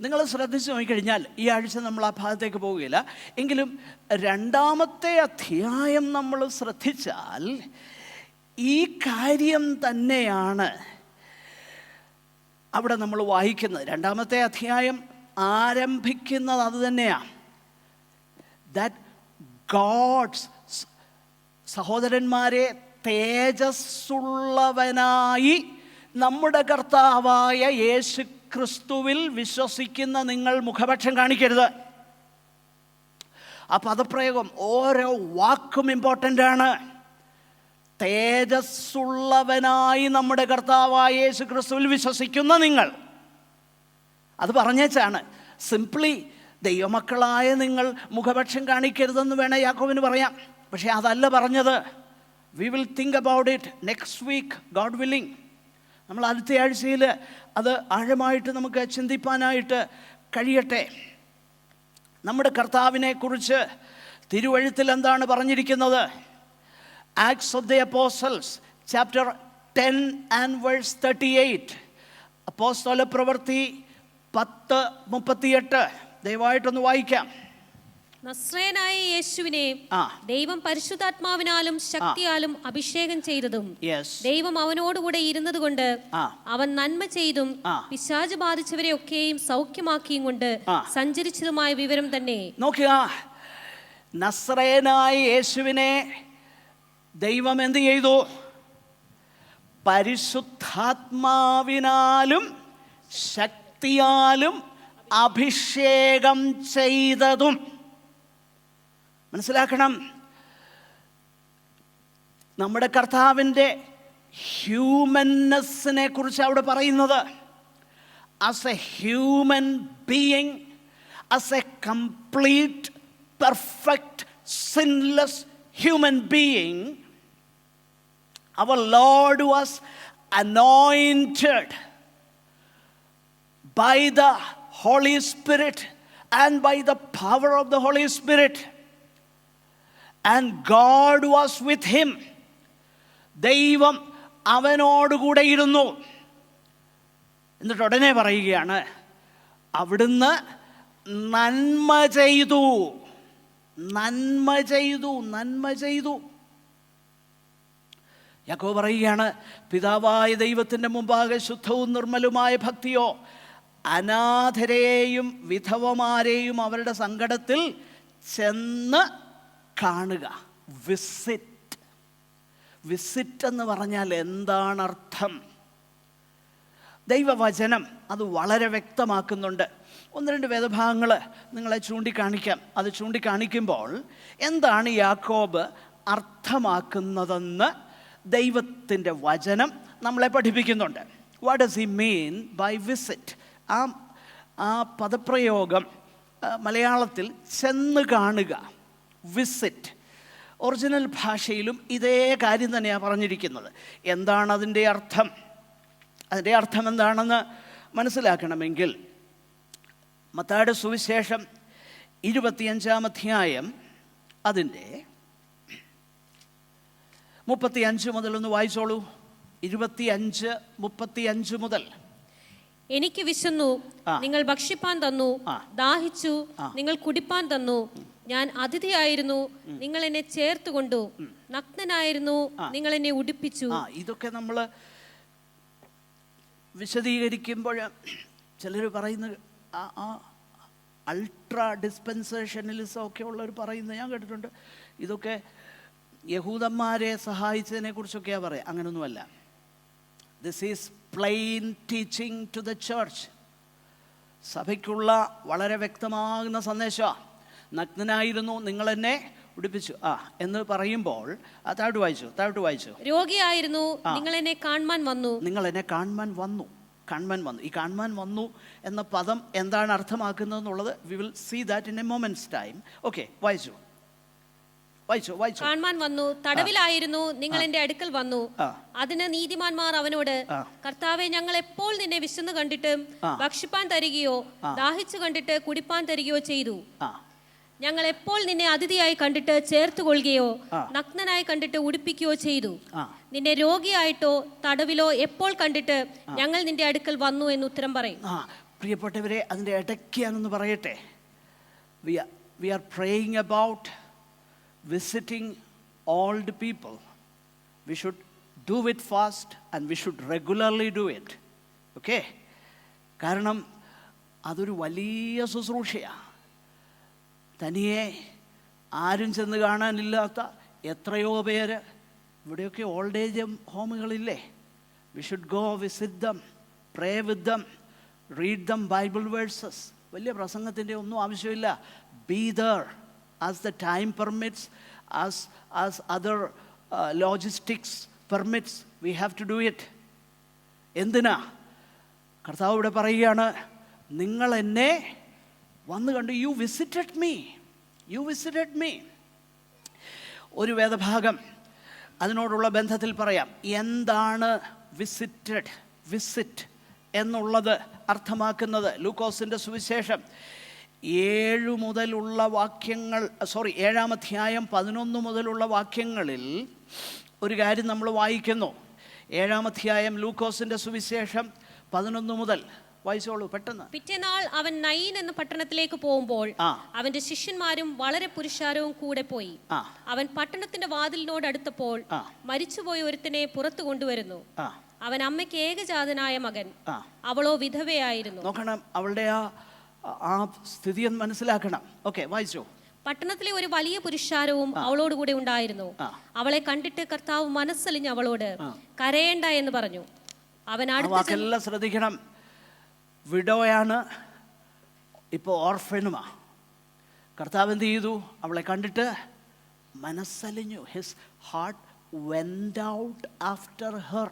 നിങ്ങൾ ശ്രദ്ധിച്ച് നോക്കിക്കഴിഞ്ഞാൽ, ഈ ആഴ്ച നമ്മൾ ആ ഭാഗത്തേക്ക് പോവുകയില്ല, എങ്കിലും 2-ാമത്തെ അധ്യായം നമ്മൾ ശ്രദ്ധിച്ചാൽ ഈ കാര്യം തന്നെയാണ് അവിടെ നമ്മൾ വായിക്കുന്നത്. 2-ാമത്തെ അധ്യായം ആരംഭിക്കുന്നത് അത് തന്നെയാണ്. ദാറ്റ് ഗോഡ്സ്, സഹോദരന്മാരെ, തേജസ്സുള്ളവനായി നമ്മുടെ കർത്താവായ യേശു ക്രിസ്തുവിൽ വിശ്വസിക്കുന്ന നിങ്ങൾ മുഖപക്ഷം കാണിക്കരുത്. ആ പദപ്രയോഗം, ഓരോ വാക്കും ഇമ്പോർട്ടൻ്റ് ആണ്. തേജസ്സുള്ളവനായി നമ്മുടെ കർത്താവായ യേശു ക്രിസ്തുവിൽ വിശ്വസിക്കുന്ന നിങ്ങൾ, അത് പറഞ്ഞേച്ചാണ്. സിംപ്ലി ദൈവമക്കളായ നിങ്ങൾ മുഖപക്ഷം കാണിക്കരുതെന്ന് വേണേൽ യാക്കോബിന് പറയാം. പക്ഷേ അതല്ല പറഞ്ഞത്. We will think about it next week, God willing. നമ്മൾ അടുത്ത ആഴ്ചയിൽ അത് ആഴമായിട്ട് നമുക്ക് ചിന്തിപ്പാനായിട്ട് കഴിയട്ടെ. നമ്മുടെ കർത്താവിനെ കുറിച്ച് തിരുവഴുത്തിൽ എന്താണ് പറഞ്ഞിരിക്കുന്നത്? Acts of the Apostles, chapter 10 and verse 38. അപ്പോസ്തല പ്രവൃത്തി 10:38. ദയവായിട്ടൊന്ന് വായിക്കാം. നസ്രയനായ യേശുവിനെ ദൈവം പരിശുദ്ധാത്മാവിനാലും ശക്തിയാലും അഭിഷേകം ചെയ്തതും ദൈവം അവനോടുകൂടെ ഇരുന്നത് കൊണ്ട് അവൻ നന്മ ചെയ്തും പിശാച് ബാധിച്ചവരെ ഒക്കെയും സൗഖ്യമാക്കിയും കൊണ്ട് സഞ്ചരിച്ചതുമായ വിവരം തന്നെ. നോക്കുക, നസ്രയനായ യേശുവിനെ ദൈവം എന്ത് ചെയ്തു? പരിശുദ്ധാത്മാവിനാലും ശക്തിയാലും അഭിഷേകം ചെയ്തതും. മനസ്സിലാക്കണം, നമ്മുടെ കർത്താവിൻ്റെ ഹ്യൂമൻനെസ്സിനെ കുറിച്ച് അവിടെ പറയുന്നത്. As A human being, as A complete perfect sinless human being, our Lord was anointed by the Holy Spirit and by the power of the Holy Spirit, and God was with him. ദൈവം അവനോടുകൂടെ ഇരുന്നു. എന്നിട്ട് ഉടനെ പറയുകയാണ്, അവിടുന്ന് നന്മ ചെയ്തു. നന്മ ചെയ്തു, നന്മ ചെയ്തു. യാക്കോബ് പറയുകയാണ്, പിതാവായ ദൈവത്തിൻ്റെ മുമ്പാകെ ശുദ്ധവും നിർമ്മലുമായ ഭക്തിയോ അനാഥരെയും വിധവമാരെയും അവരുടെ സങ്കടത്തിൽ ചെന്ന് കാണുക. വിസിറ്റ്. വിസിറ്റ് എന്ന് പറഞ്ഞാൽ എന്താണ് അർത്ഥം? ദൈവവചനം അത് വളരെ വ്യക്തമാക്കുന്നുണ്ട്. 1-2 വേദഭാഗങ്ങൾ നിങ്ങളെ ചൂണ്ടിക്കാണിക്കാം. അത് ചൂണ്ടിക്കാണിക്കുമ്പോൾ എന്താണ് യാക്കോബ് അർത്ഥമാക്കുന്നതെന്ന് ദൈവത്തിൻ്റെ വചനം നമ്മളെ പഠിപ്പിക്കുന്നുണ്ട്. What does he mean by visit? ആ പദപ്രയോഗം മലയാളത്തിൽ ചെന്ന് കാണുക, വിസിറ്റ്. ഒറിജിനൽ ഭാഷയിലും ഇതേ കാര്യം തന്നെയാണ് പറഞ്ഞിരിക്കുന്നത്. എന്താണ് അതിൻ്റെ അർത്ഥം? അതിൻ്റെ അർത്ഥം എന്താണെന്ന് മനസ്സിലാക്കണമെങ്കിൽ മത്തായിയുടെ സുവിശേഷം 25-ാം അധ്യായം അതിൻ്റെ 35 മുതൽ ഒന്ന് വായിച്ചോളൂ. 25:35 മുതൽ. എനിക്ക് വിശന്നു, നിങ്ങൾ ഭക്ഷിപ്പാൻ തന്നു. ദാഹിച്ചു, നിങ്ങൾ കുടിപ്പാൻ തന്നു. ഞാൻ അതിഥിയായിരുന്നു, നിങ്ങൾ എന്നെ ചേർത്തുകൊണ്ടു. നഗ്നനായിരുന്നു, നിങ്ങൾ എന്നെ ഉടുപ്പിച്ചു. ഇതൊക്കെ നമ്മൾ വിശദീകരിക്കുമ്പോൾ ചിലർ പറയുന്ന അൾട്രാ ഡിസ്പെൻസേഷനലിസം ഒക്കെ ഉള്ളവർ പറയുന്നത് ഞാൻ കേട്ടിട്ടുണ്ട്. ഇതൊക്കെ യഹൂദന്മാരെ സഹായിച്ചതിനെ കുറിച്ചൊക്കെയാണ് പറയുക. അങ്ങനൊന്നുമല്ല. This is plain teaching to the church. സഭയ്ക്കുള്ള വളരെ വ്യക്തമാകുന്ന സന്ദേശമാണ്. നഗ്നനായിരുന്നു, നിങ്ങൾ എന്നെ ഉടുപ്പിച്ചു എന്ന് പറയുമ്പോൾ താഴോട്ട് വായിച്ചു. രോഗിയായിരുന്നു, നിങ്ങൾ എന്നെ കാണുവാൻ വന്നു. ഈ കാണുവാൻ വന്നു എന്ന പദം എന്താണ് അർത്ഥമാക്കുന്നത് എന്നുള്ളത് we will see that in a moment's time. Okay, വായിച്ചു. കാണുവാൻ വന്നു. തടവിലായിരുന്നു, നിങ്ങൾ എന്റെ അടുക്കൽ വന്നു. അതിന് നീതിമാന്മാർ അവനോട്, കർത്താവെ, ഞങ്ങൾ എപ്പോൾ നിന്നെ വിശന്നു കണ്ടിട്ട് ഭക്ഷിപ്പാൻ തരികയോ ദാഹിച്ചു കണ്ടിട്ട് കുടിപ്പാൻ തരികയോ ചെയ്തു? ഞങ്ങൾ എപ്പോൾ നിന്നെ അതിഥിയായി കണ്ടിട്ട് ചേർത്തുകൊള്ളുകയോ നഗ്നനായി കണ്ടിട്ട് ഉടുപ്പിക്കുകയോ ചെയ്തു? നിന്നെ രോഗിയായിട്ടോ തടവിലോ എപ്പോൾ കണ്ടിട്ട് ഞങ്ങൾ നിന്റെ അടുക്കൽ വന്നു എന്ന് ഉത്തരം പറയും. പ്രിയപ്പെട്ടവരെ, അതിന്റെ ഇടയ്ക്ക് ഞാനൊന്ന് പറയട്ടെ. We are praying about visiting old people. We should do it fast and we should regularly do it. Okay? കാരണം അതൊരു വലിയ ശുശ്രൂഷയാണ്. തനിയെ ആരും ചെന്ന് കാണാനില്ലാത്ത എത്രയോ പേര് ഇവിടെയൊക്കെ ഓൾഡ് ഏജ് ഹോമുകളില്ലേ? We should go visit them, pray with them, read them Bible verses. വലിയ പ്രസംഗത്തിൻ്റെ ഒന്നും ആവശ്യമില്ല. Be there as the time permits, as other logistics permits. We have to do it. എന്തിനാ? കർത്താവ് ഇവിടെ പറയുകയാണ്, നിങ്ങൾ എന്നെ വന്നു കണ്ടു. U visited me. ഒരു വേദഭാഗം അതിനോടുള്ള ബന്ധത്തിൽ പറയാം. എന്താണ് വിസിറ്റ് എന്നുള്ളത് അർത്ഥമാക്കുന്നത്? ലൂക്കോസിൻ്റെ സുവിശേഷം 7 മുതലുള്ള വാക്യങ്ങൾ, 7-ാം അധ്യായം 11 മുതലുള്ള വാക്യങ്ങളിൽ ഒരു കാര്യം നമ്മൾ വായിക്കുന്നു. 7-ാം അധ്യായം ലൂക്കോസിന്റെ സുവിശേഷം 11 മുതൽ വായിച്ചോളൂ പെട്ടെന്ന്. പിറ്റേനാൾ അവൻ നയീൻ എന്ന പട്ടണത്തിലേക്ക് പോകുമ്പോൾ അവന്റെ ശിഷ്യന്മാരും വളരെ പുരുഷാരവും കൂടെ പോയി. അവൻ പട്ടണത്തിന്റെ വാതിലിനോട് അടുത്തപ്പോൾ മരിച്ചുപോയ ഒരുത്തനെ പുറത്തു കൊണ്ടുവരുന്നു. അവൻ അമ്മയ്ക്ക് ഏകജാതനായ മകൻ, അവളോ വിധവയായിരുന്നു. നോക്കണം, അവളുടെ ആ സ്ഥിതി എന്ന് മനസ്സിലാക്കണം. ഓക്കെ, വായിച്ചോ. പട്ടണത്തിലെ ഒരു വലിയ പുരുഷാരവും അവളോടുകൂടെ ഉണ്ടായിരുന്നു. അവളെ കണ്ടിട്ട് കർത്താവ് മനസ്സലിഞ്ഞ് അവളോട്, കരയേണ്ട എന്ന് പറഞ്ഞു. അവൻ വാക്കെല്ലാം ശ്രദ്ധിക്കണം. വിഡോയാണ്, ഇപ്പോൾ ഓർഫനുമാ. കർത്താവ് എന്ത് ചെയ്തു? അവളെ കണ്ടിട്ട് മനസ്സലിഞ്ഞു. His heart went out after her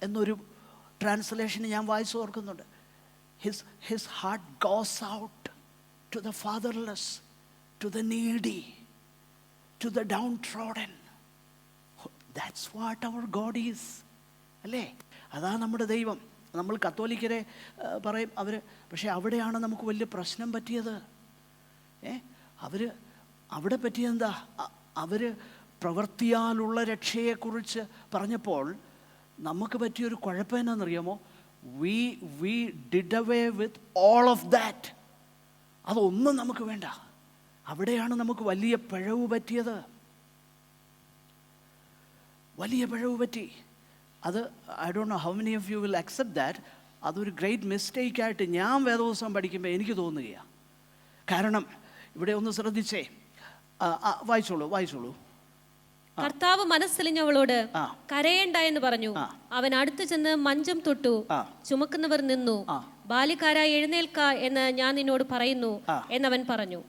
എന്നൊരു ട്രാൻസ്ലേഷൻ ഞാൻ വായിച്ചു ഓർക്കുന്നുണ്ട്. His heart goes out to the fatherless, to the needy, to the downtrodden. That's what our God is. അല്ലേ? അതാ നമ്മുടെ ദൈവം. നമ്മൾ കത്തോലിക്കരെ പറയും അവർ, പക്ഷേ അവിടെയാണ് നമുക്ക് വലിയ പ്രശ്നം പറ്റിയത്. അവിടെ പറ്റിയെന്താ? അവർ പ്രവൃത്തിയാലുള്ള രക്ഷയെക്കുറിച്ച് പറഞ്ഞപ്പോൾ നമുക്ക് പറ്റിയൊരു കുഴപ്പം എന്നാണെന്നറിയാമോ? We did away with all of that. അതൊന്നും നമുക്ക് വേണ്ട. അവിടെയാണ് നമുക്ക് വലിയ പിഴവ് പറ്റിയത്. വലിയ പിഴവ് പറ്റി. അത് I don't know how many of you will accept that. അതൊരു ഗ്രേറ്റ് മിസ്റ്റേക്കായിട്ട് ഞാൻ വേദപുസ്തകം പഠിക്കുമ്പോൾ എനിക്ക് തോന്നുകയാണ്. കാരണം ഇവിടെ ഒന്ന് ശ്രദ്ധിച്ചേ, വായിച്ചോളൂ. കർത്താവ് മനസ്സലിഞ്ഞവളോട്, കരയേണ്ട എന്ന് പറഞ്ഞു. അവൻ അടുത്തു ചെന്ന് മഞ്ചം തൊട്ടു. ചുമക്കുന്നവർ നിന്നു. ബാലിക്കാരായി എഴുന്നേൽക്ക എന്ന് ഞാൻ നിന്നോട് പറയുന്നു എന്നവൻ പറഞ്ഞു.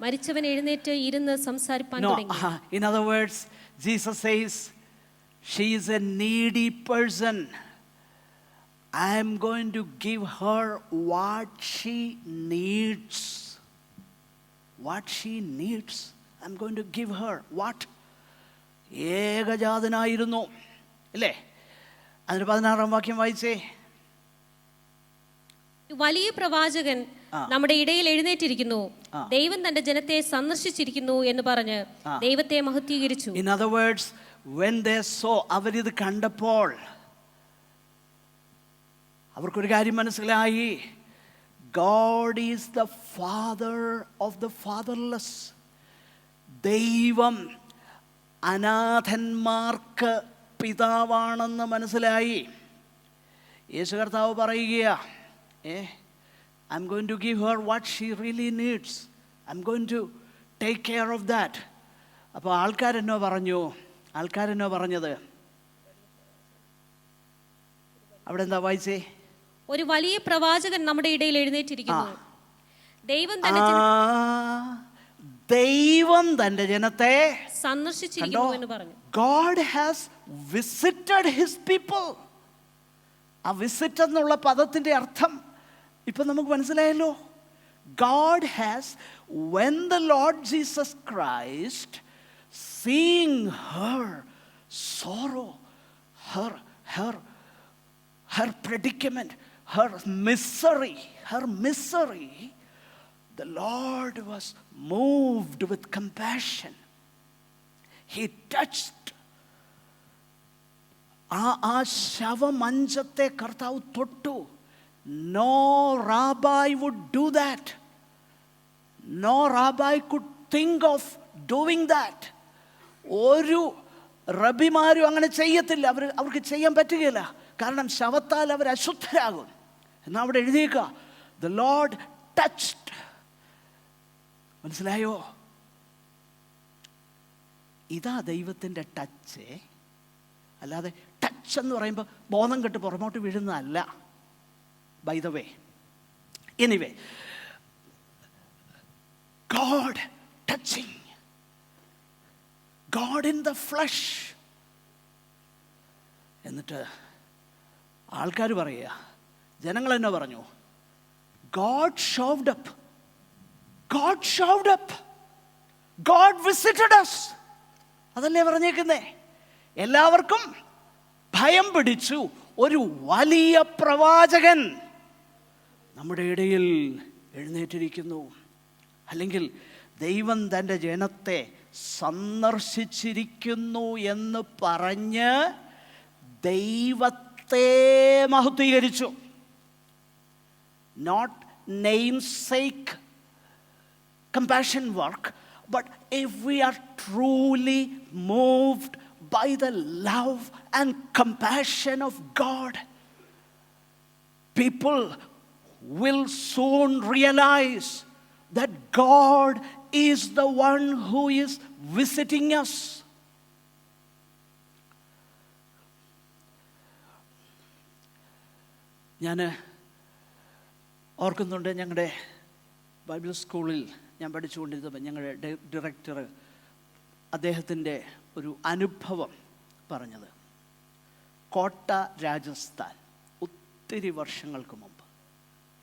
മരിച്ചവൻ എഴുന്നേറ്റ് ഇരുന്ന് സംസാരിപ്പാൻ തുടങ്ങി. In other words, Jesus says, she is a needy person. I am going to give her what she needs. What she needs. I am going to give her what? ഏകജാതനായിരുന്നു അല്ലേ? അതിന് 16-ാം വാക്യം വായിച്ചേ. വലിയ പ്രവാചകൻ നമ്മുടെ ഇടയിൽ എഴുന്നേറ്റിരിക്കുന്നു, ദൈവം തന്റെ ജനത്തെ സന്ദർശിച്ചിരിക്കുന്നു എന്ന് പറഞ്ഞ് ദൈവത്തെ മഹത്വീകരിച്ചു. In other words, when they saw, അവരിത് കണ്ടപ്പോൾ അവർക്കൊരു കാര്യം മനസ്സിലായി. God is the father of the fatherless. ദൈവം അനാഥന്മാർക്ക് പിതാവാണെന്ന് മനസ്സിലായി. യേശു കർത്താവ് പറയുകയാ, I am going to give her what she really needs, I am going to take care of that. അപ്പോൾ ആൾക്കാരെന്നോ പറഞ്ഞത്? അവിടെ എന്താ വായിച്ചേ? ഒരു വലിയ പ്രവാചകൻ നമ്മുടെ ഇടയിൽ എഴുന്നേറ്റിരിക്കുന്നു. ദൈവം തന്റെ ജനത്തെ സന്ദർശിച്ചിരിക്കുന്നു എന്ന് പറഞ്ഞു. God has visited his people. ആ വിസിറ്റ് എന്നുള്ള പദത്തിന്റെ അർത്ഥം ഇപ്പൊ നമുക്ക് മനസ്സിലായല്ലോ. God has, when the Lord Jesus Christ, seeing her sorrow, her predicament, her misery, the Lord was moved with compassion. He touched. ആ ശവമഞ്ചത്തെ കർത്താവ് തൊട്ടു. No rabbi would do that. No rabbi could think of doing that. ഒരു റബിമാരും അങ്ങനെ ചെയ്യത്തില്ല. അവർക്ക് ചെയ്യാൻ പറ്റുകയില്ല. കാരണം ശവത്താൽ അവർ അശുദ്ധരാകും. എന്നാൽ അവിടെ എഴുതിയേക്കുക, the Lord touched. മനസ്സിലായോ? ഇതാ ദൈവത്തിൻ്റെ ടച്ച്. അല്ലാതെ ടച്ച് എന്ന് പറയുമ്പോൾ ബോധം കെട്ട് പുറമോട്ട് വീഴുന്നതല്ല. By the way, anyway, God touching, God in the flesh. എന്നിട്ട് ആൾക്കാർ പറയുക, ജനങ്ങൾ എന്നെ പറഞ്ഞു, God showed up, God visited us. അതല്ലേ പറഞ്ഞേക്കുന്നേ? എല്ലാവർക്കും ഭയം പിടിച്ചു. ഒരു വലിയ പ്രവാചകൻ നമ്മുടെ ഇടയിൽ എഴുന്നേറ്റിരിക്കുന്നു. അല്ലെങ്കിൽ ദൈവം തൻ്റെ ജനത്തെ സന്ദർശിച്ചിരിക്കുന്നു എന്ന് പറഞ്ഞ് ദൈവത്തെ മഹത്വീകരിച്ചു. Not namesake compassion work, but if we are truly moved by the love and compassion of God, people will soon realize that God is the one who is visiting us. ഞാൻ ഓർക്കുന്നുണ്ട്, ഞങ്ങളുടെ ബൈബിൾ സ്കൂളിൽ ഞാൻ പഠിച്ചുകൊണ്ടിരുന്നപ്പോൾ ഞങ്ങളുടെ ഡയറക്ടർ അദ്ദേഹത്തിൻ്റെ ഒരു അനുഭവം പറഞ്ഞത്, കോട്ട രാജസ്ഥാൻ ഒത്തിരി വർഷങ്ങൾക്ക് മുമ്പ്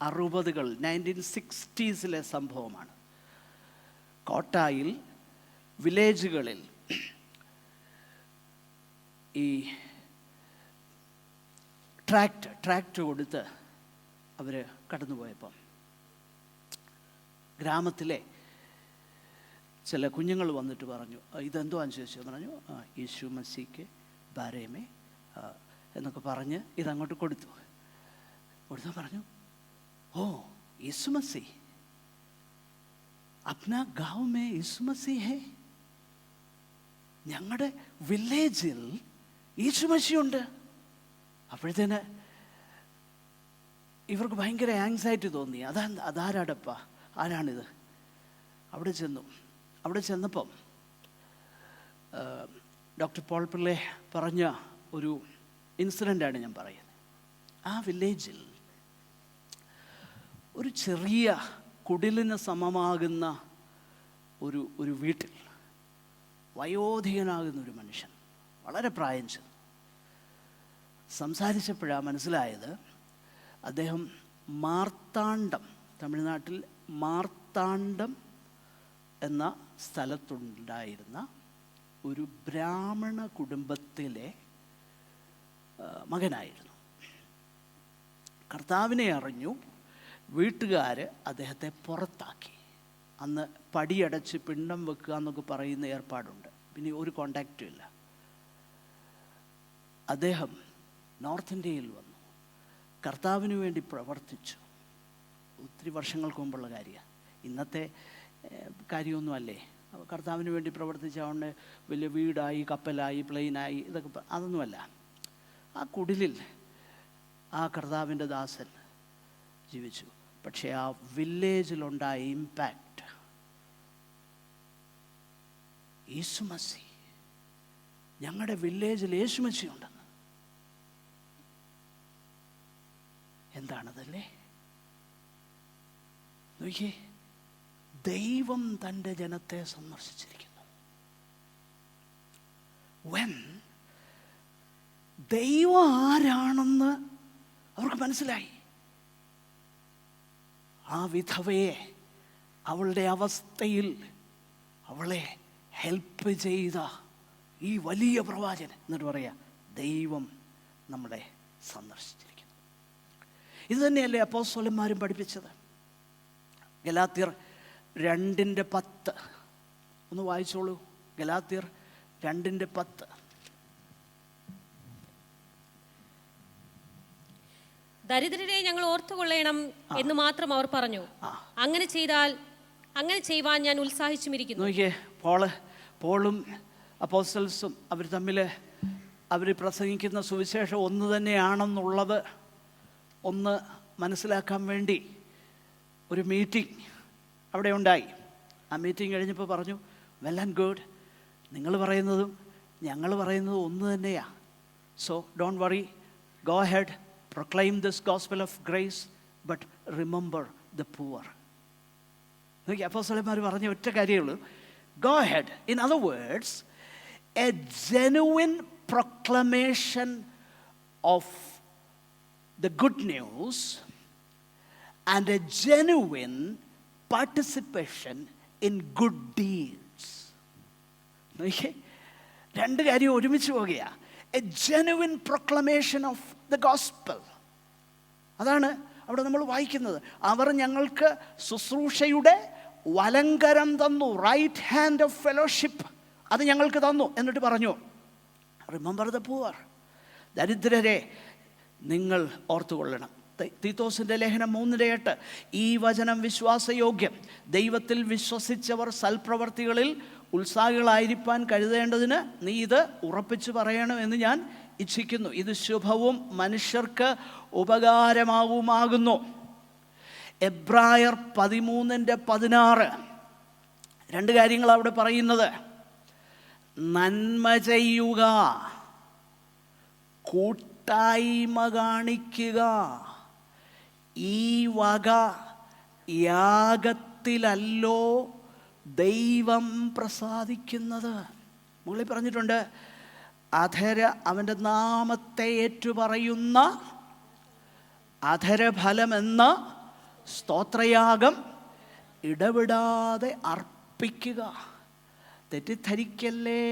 60-കൾ 1960s സംഭവമാണ്. കോട്ടായിൽ വില്ലേജുകളിൽ ഈ ട്രാക്ട് കൊടുത്ത് അവർ കടന്നുപോയപ്പം ഗ്രാമത്തിലെ ചില കുഞ്ഞുങ്ങൾ വന്നിട്ട് പറഞ്ഞു, ഇതെന്തുവാന്ന് ചോദിച്ചു. പറഞ്ഞു, യേശു മസീക്ക് ബാരേമേ എന്നൊക്കെ പറഞ്ഞ് ഇതങ്ങോട്ട് കൊടുത്തു. പറഞ്ഞു, ഓ യേശു മസീ, അപ്നാ ഗാവ് മേ യേശു മസീ ഹേ. ഞങ്ങളുടെ വില്ലേജിൽ യേശു മസീഹുണ്ട്. അപ്പോഴത്തേന് ഇവർക്ക് ഭയങ്കര ആങ്സൈറ്റി തോന്നി. അതാരാടപ്പാ, ആരാണിത്? അവിടെ ചെന്നപ്പം ഡോക്ടർ പോൾ പിള്ളെ പറഞ്ഞ ഒരു ഇൻസിഡൻ്റാണ് ഞാൻ പറയുന്നത്. ആ വില്ലേജിൽ ഒരു ചെറിയ കുടിലിന് സമമാകുന്ന ഒരു വീട്ടിൽ വയോധികനാകുന്ന ഒരു മനുഷ്യൻ, വളരെ പ്രായം ചെന്നു. സംസാരിച്ചപ്പോഴാണ് മനസ്സിലായത്, അദ്ദേഹം മാർത്താണ്ഡം, തമിഴ്നാട്ടിൽ മാർത്താണ്ഡം എന്ന സ്ഥലത്തുണ്ടായിരുന്ന ഒരു ബ്രാഹ്മണ കുടുംബത്തിലെ മകനായിരുന്നു. കർത്താവിനെ അറിഞ്ഞു. വീട്ടുകാർ അദ്ദേഹത്തെ പുറത്താക്കി. അന്ന് പടിയടച്ച് പിണ്ടം വെക്കുക എന്നൊക്കെ പറയുന്ന ഏർപ്പാടുണ്ട്. പിന്നെ ഒരു കോണ്ടാക്റ്റും ഇല്ല. അദ്ദേഹം നോർത്ത് ഇന്ത്യയിൽ വന്നു, കർത്താവിന് വേണ്ടി പ്രവർത്തിച്ചു. ഒത്തിരി വർഷങ്ങൾക്ക് മുമ്പുള്ള കാര്യമാണ്, ഇന്നത്തെ കാര്യമൊന്നും അല്ലേ. കർത്താവിന് വേണ്ടി പ്രവർത്തിച്ച അവന് വലിയ വീടായി, കപ്പലായി, പ്ലെയിനായി, ഇതൊക്കെ അതൊന്നുമല്ല. ആ കുടിലിൽ ആ കർത്താവിൻ്റെ ദാസൻ ജീവിച്ചു. പക്ഷേ ആ വില്ലേജിലുണ്ടായ ഇമ്പാക്റ്റ്, യേശുമസി, ഞങ്ങളുടെ വില്ലേജിൽ യേശുമസി ഉണ്ടെന്ന്. എന്താണതല്ലേ? നോക്കിയേ, ദൈവം തൻ്റെ ജനത്തെ സന്ദർശിച്ചിരിക്കുന്നു. when ദൈവം ആരാണെന്ന് അവർക്ക് മനസ്സിലായി. ആ വിധവയെ അവളുടെ അവസ്ഥയിൽ അവളെ ഹെൽപ്പ് ചെയ്ത ഈ വലിയ പ്രവാചകൻ എന്നിട്ട് പറയാ, ദൈവം നമ്മളെ സന്ദർശിച്ചിരിക്കുന്നു. ഇത് തന്നെയല്ലേ അപ്പോസ്തലന്മാരും പഠിപ്പിച്ചത്? ഗലാത്യർ 2:10 ഒന്ന് വായിച്ചോളൂ. ഗലാത്യർ 2:10. ദരിദ്രരെ ഞങ്ങൾ ഓർത്തുകൊള്ളണം എന്ന് മാത്രം അവർ പറഞ്ഞു. അങ്ങനെ ചെയ്യുവാൻ ഞാൻ ഉത്സാഹിച്ചുമിരിക്കുന്നു. നോക്കിയേ, പോളും അപ്പോസ്റ്റൽസും അവർ പ്രസംഗിക്കുന്ന സുവിശേഷം ഒന്ന് തന്നെയാണെന്നുള്ളത് ഒന്ന് മനസ്സിലാക്കാൻ വേണ്ടി ഒരു മീറ്റിംഗ് അവിടെ ഉണ്ടായി. ആ മീറ്റിംഗ് കഴിഞ്ഞപ്പോൾ പറഞ്ഞു, വെൽ ആൻഡ് ഗുഡ്, നിങ്ങൾ പറയുന്നതും ഞങ്ങൾ പറയുന്നതും ഒന്ന് തന്നെയാണ്. So don't worry, go head, proclaim this gospel of grace, but remember the poor. നോക്കി, അപ്പോസ്തലന്മാർ പറഞ്ഞ ഒറ്റ കാര്യമുള്ളൂ, go ahead. In other words, a genuine proclamation of the good news and a genuine participation in good deeds. നോക്കി, രണ്ട് കാര്യം ഒരുമിച്ച് പോകുകയാണ്. A genuine proclamation of the gospel. അതാണ് അവിടെ നമ്മൾ വായിക്കുന്നത്. അവർ ഞങ്ങൾക്ക് ശുശ്രൂഷയുടെ വലങ്കരം തന്നു, റൈറ്റ് ഹാൻഡ് ഓഫ് ഫെലോഷിപ്പ്, അത് ഞങ്ങൾക്ക് തന്നു. എന്നിട്ട് പറഞ്ഞു, റിമെമ്പർ ദ പൂവർ, ദരിദ്രരെ നിങ്ങൾ ഓർത്തുകൊള്ളണം. തീത്തോസിൻ്റെ ലേഖനം 3:8, ഈ വചനം വിശ്വാസയോഗ്യം, ദൈവത്തിൽ വിശ്വസിച്ചവർ സൽപ്രവർത്തികളിൽ ഉത്സാഹികളായിരിക്കാൻ കരുതേണ്ടതിന് നീ ഇത് ഉറപ്പിച്ചു പറയണമെന്ന് ഞാൻ ഇച്ഛിക്കുന്നു. ഇത് ശുഭവും മനുഷ്യർക്ക് ഉപകാരമാവുമാകുന്നു. എബ്രായർ 13:16 രണ്ട് കാര്യങ്ങൾ അവിടെ പറയുന്നത്. നന്മ ചെയ്യുക, കൂട്ടായ്മ കാണിക്കുക, ഈ വക യാഗത്തിലല്ലോ ദൈവം പ്രസാദിക്കുന്നത്. മുകളിൽ പറഞ്ഞിട്ടുണ്ട്, അവൻ്റെ നാമത്തെ ഏറ്റുപറയുന്ന അധരഫലമെന്ന സ്തോത്രയാഗം ഇടവിടാതെ അർപ്പിക്കുക. തെറ്റിദ്ധരിക്കല്ലേ,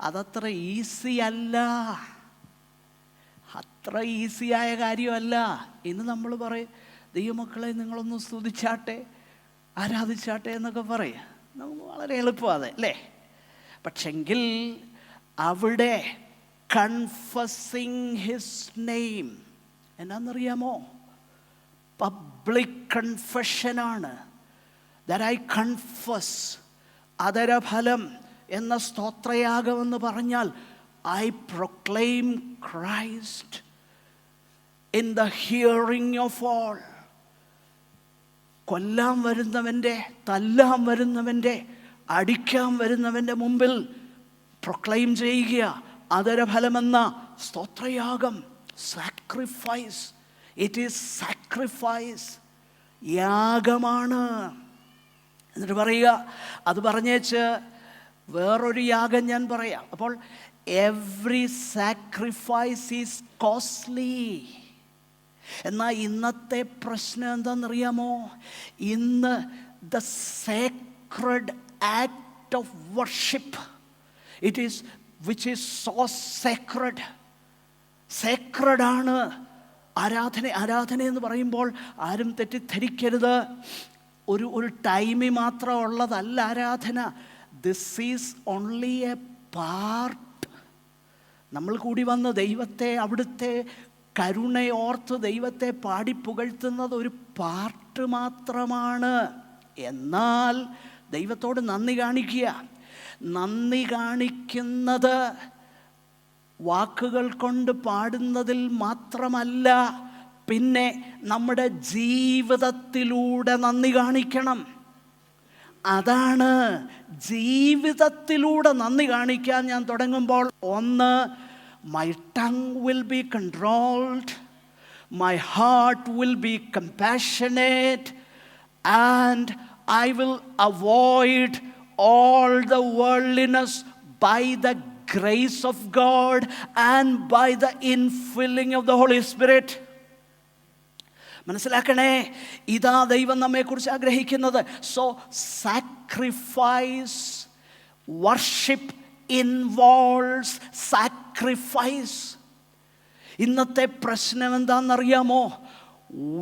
അതത്ര ഈസി അല്ല, അത്ര ഈസിയായ കാര്യമല്ല. ഇന്ന് നമ്മൾ പറയും, ദൈവമക്കളെ നിങ്ങളൊന്ന് സ്തുതിച്ചാട്ടെ, ആരാധിച്ചാട്ടെ എന്നൊക്കെ പറയും. നമുക്ക് വളരെ എളുപ്പമാണ് അല്ലേ? പക്ഷെങ്കിൽ അവിടെ കൺഫസിങ് ഹിസ് നെയിം എന്നാന്നറിയാമോ? പബ്ലിക് കൺഫെഷനാണ്. ദാറ്റ് ഐ കൺഫസ്, അതരഫലം എന്ന സ്തോത്രയാഗമെന്ന് പറഞ്ഞാൽ I proclaim Christ in the hearing of all. കൊല്ലാൻ വരുന്നവൻ്റെ, തല്ലാൻ വരുന്നവൻ്റെ, അടിക്കാൻ വരുന്നവൻ്റെ മുമ്പിൽ പ്രൊക്ലെയിം ചെയ്യുക അതരഫലമെന്ന സ്തോത്രയാഗം. സാക്രിഫൈസ്, ഇറ്റ് ഈസ് സാക്രിഫൈസ്, യാഗമാണ്. എന്നിട്ട് പറയുക, അത് പറഞ്ഞേച്ച് വേറൊരു യാഗം ഞാൻ പറയാം. അപ്പോൾ എവ്രി സാക്രിഫൈസ് ഈസ് കോസ്റ്റ്ലി. എന്നാൽ ഇന്നത്തെ പ്രശ്നം എന്താണെന്നറിയാമോ? ഇന്ന് the sacred act of worship, it is which is so sacred ആണ് ആരാധന എന്ന് പറയുമ്പോൾ ആരും തെറ്റിദ്ധരിക്കരുത്. ഒരു ടൈമിൽ മാത്രം ഉള്ളതല്ല ആരാധന. This is only A part. നമ്മൾ കൂടി വന്ന് ദൈവത്തെ, അവിടുത്തെ കരുണയോർത്ത് ദൈവത്തെ പാടി പുകഴ്ത്തുന്നത് ഒരു പാർട്ട് മാത്രമാണ്. എന്നാൽ ദൈവത്തോട് നന്ദി കാണിക്കുക. നന്ദി കാണിക്കുന്നത് വാക്കുകൾ കൊണ്ട് പാടുന്നതിൽ മാത്രമല്ല, പിന്നെ നമ്മുടെ ജീവിതത്തിലൂടെ നന്ദി കാണിക്കണം. അതാണ് ജീവിതത്തിലൂടെ നന്ദി കാണിക്കാൻ ഞാൻ തുടങ്ങുമ്പോൾ, ഒന്ന്, my tongue will be controlled, my heart will be compassionate, and I will avoid all the worldliness by the grace of God and by the infilling of the Holy Spirit. മനസ്സിലാക്കണേ, ഇതാ ദൈവം നമ്മെക്കുറിച്ച് ആഗ്രഹിക്കുന്നത്. So sacrifice, worship involves sacrifice. ഇന്നത്തെ പ്രശ്നം എന്താണെന്നറിയാമോ?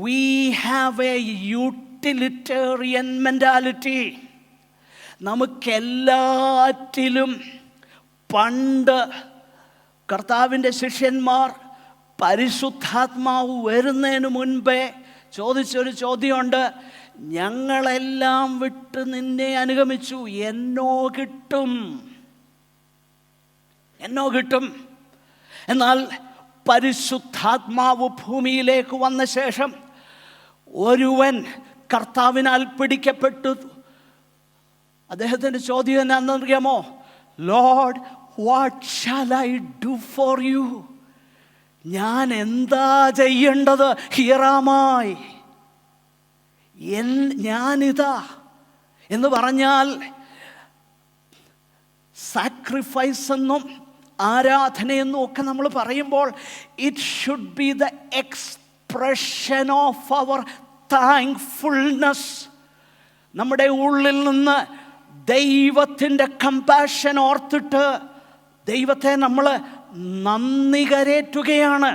We have a utilitarian mentality. നമുക്കെല്ലാറ്റിലും, പണ്ട് കർത്താവിൻ്റെ ശിഷ്യന്മാർ പരിശുദ്ധാത്മാവ് വരുന്നതിന് മുൻപേ ചോദിച്ചൊരു ചോദ്യമുണ്ട്, ഞങ്ങളെല്ലാം വിട്ട് നിന്നെ അനുഗമിച്ചു, എന്നോ കിട്ടും. എന്നാൽ പരിശുദ്ധാത്മാവ് ഭൂമിയിലേക്ക് വന്ന ശേഷം ഒരുവൻ കർത്താവിനാൽ പിടിക്കപ്പെട്ടു. അദ്ദേഹത്തിൻ്റെ ചോദ്യം എന്നാണെന്നറിയാമോ? Lord, what shall I do for you? ഞാൻ എന്താ ചെയ്യേണ്ടത്? ഹിയറാമായി, ഞാനിതാ എന്ന് പറഞ്ഞാൽ, സാക്രിഫൈസ് എന്നും ആരാധനയെന്നും ഒക്കെ നമ്മൾ പറയുമ്പോൾ, it should be the expression of our thankfulness. നമ്മുടെ ഉള്ളിൽ നിന്ന് ദൈവത്തിൻ്റെ കമ്പാഷൻ ഓർത്തിട്ട് ദൈവത്തെ നമ്മൾ നന്ദി കരേറ്റുകയാണ്.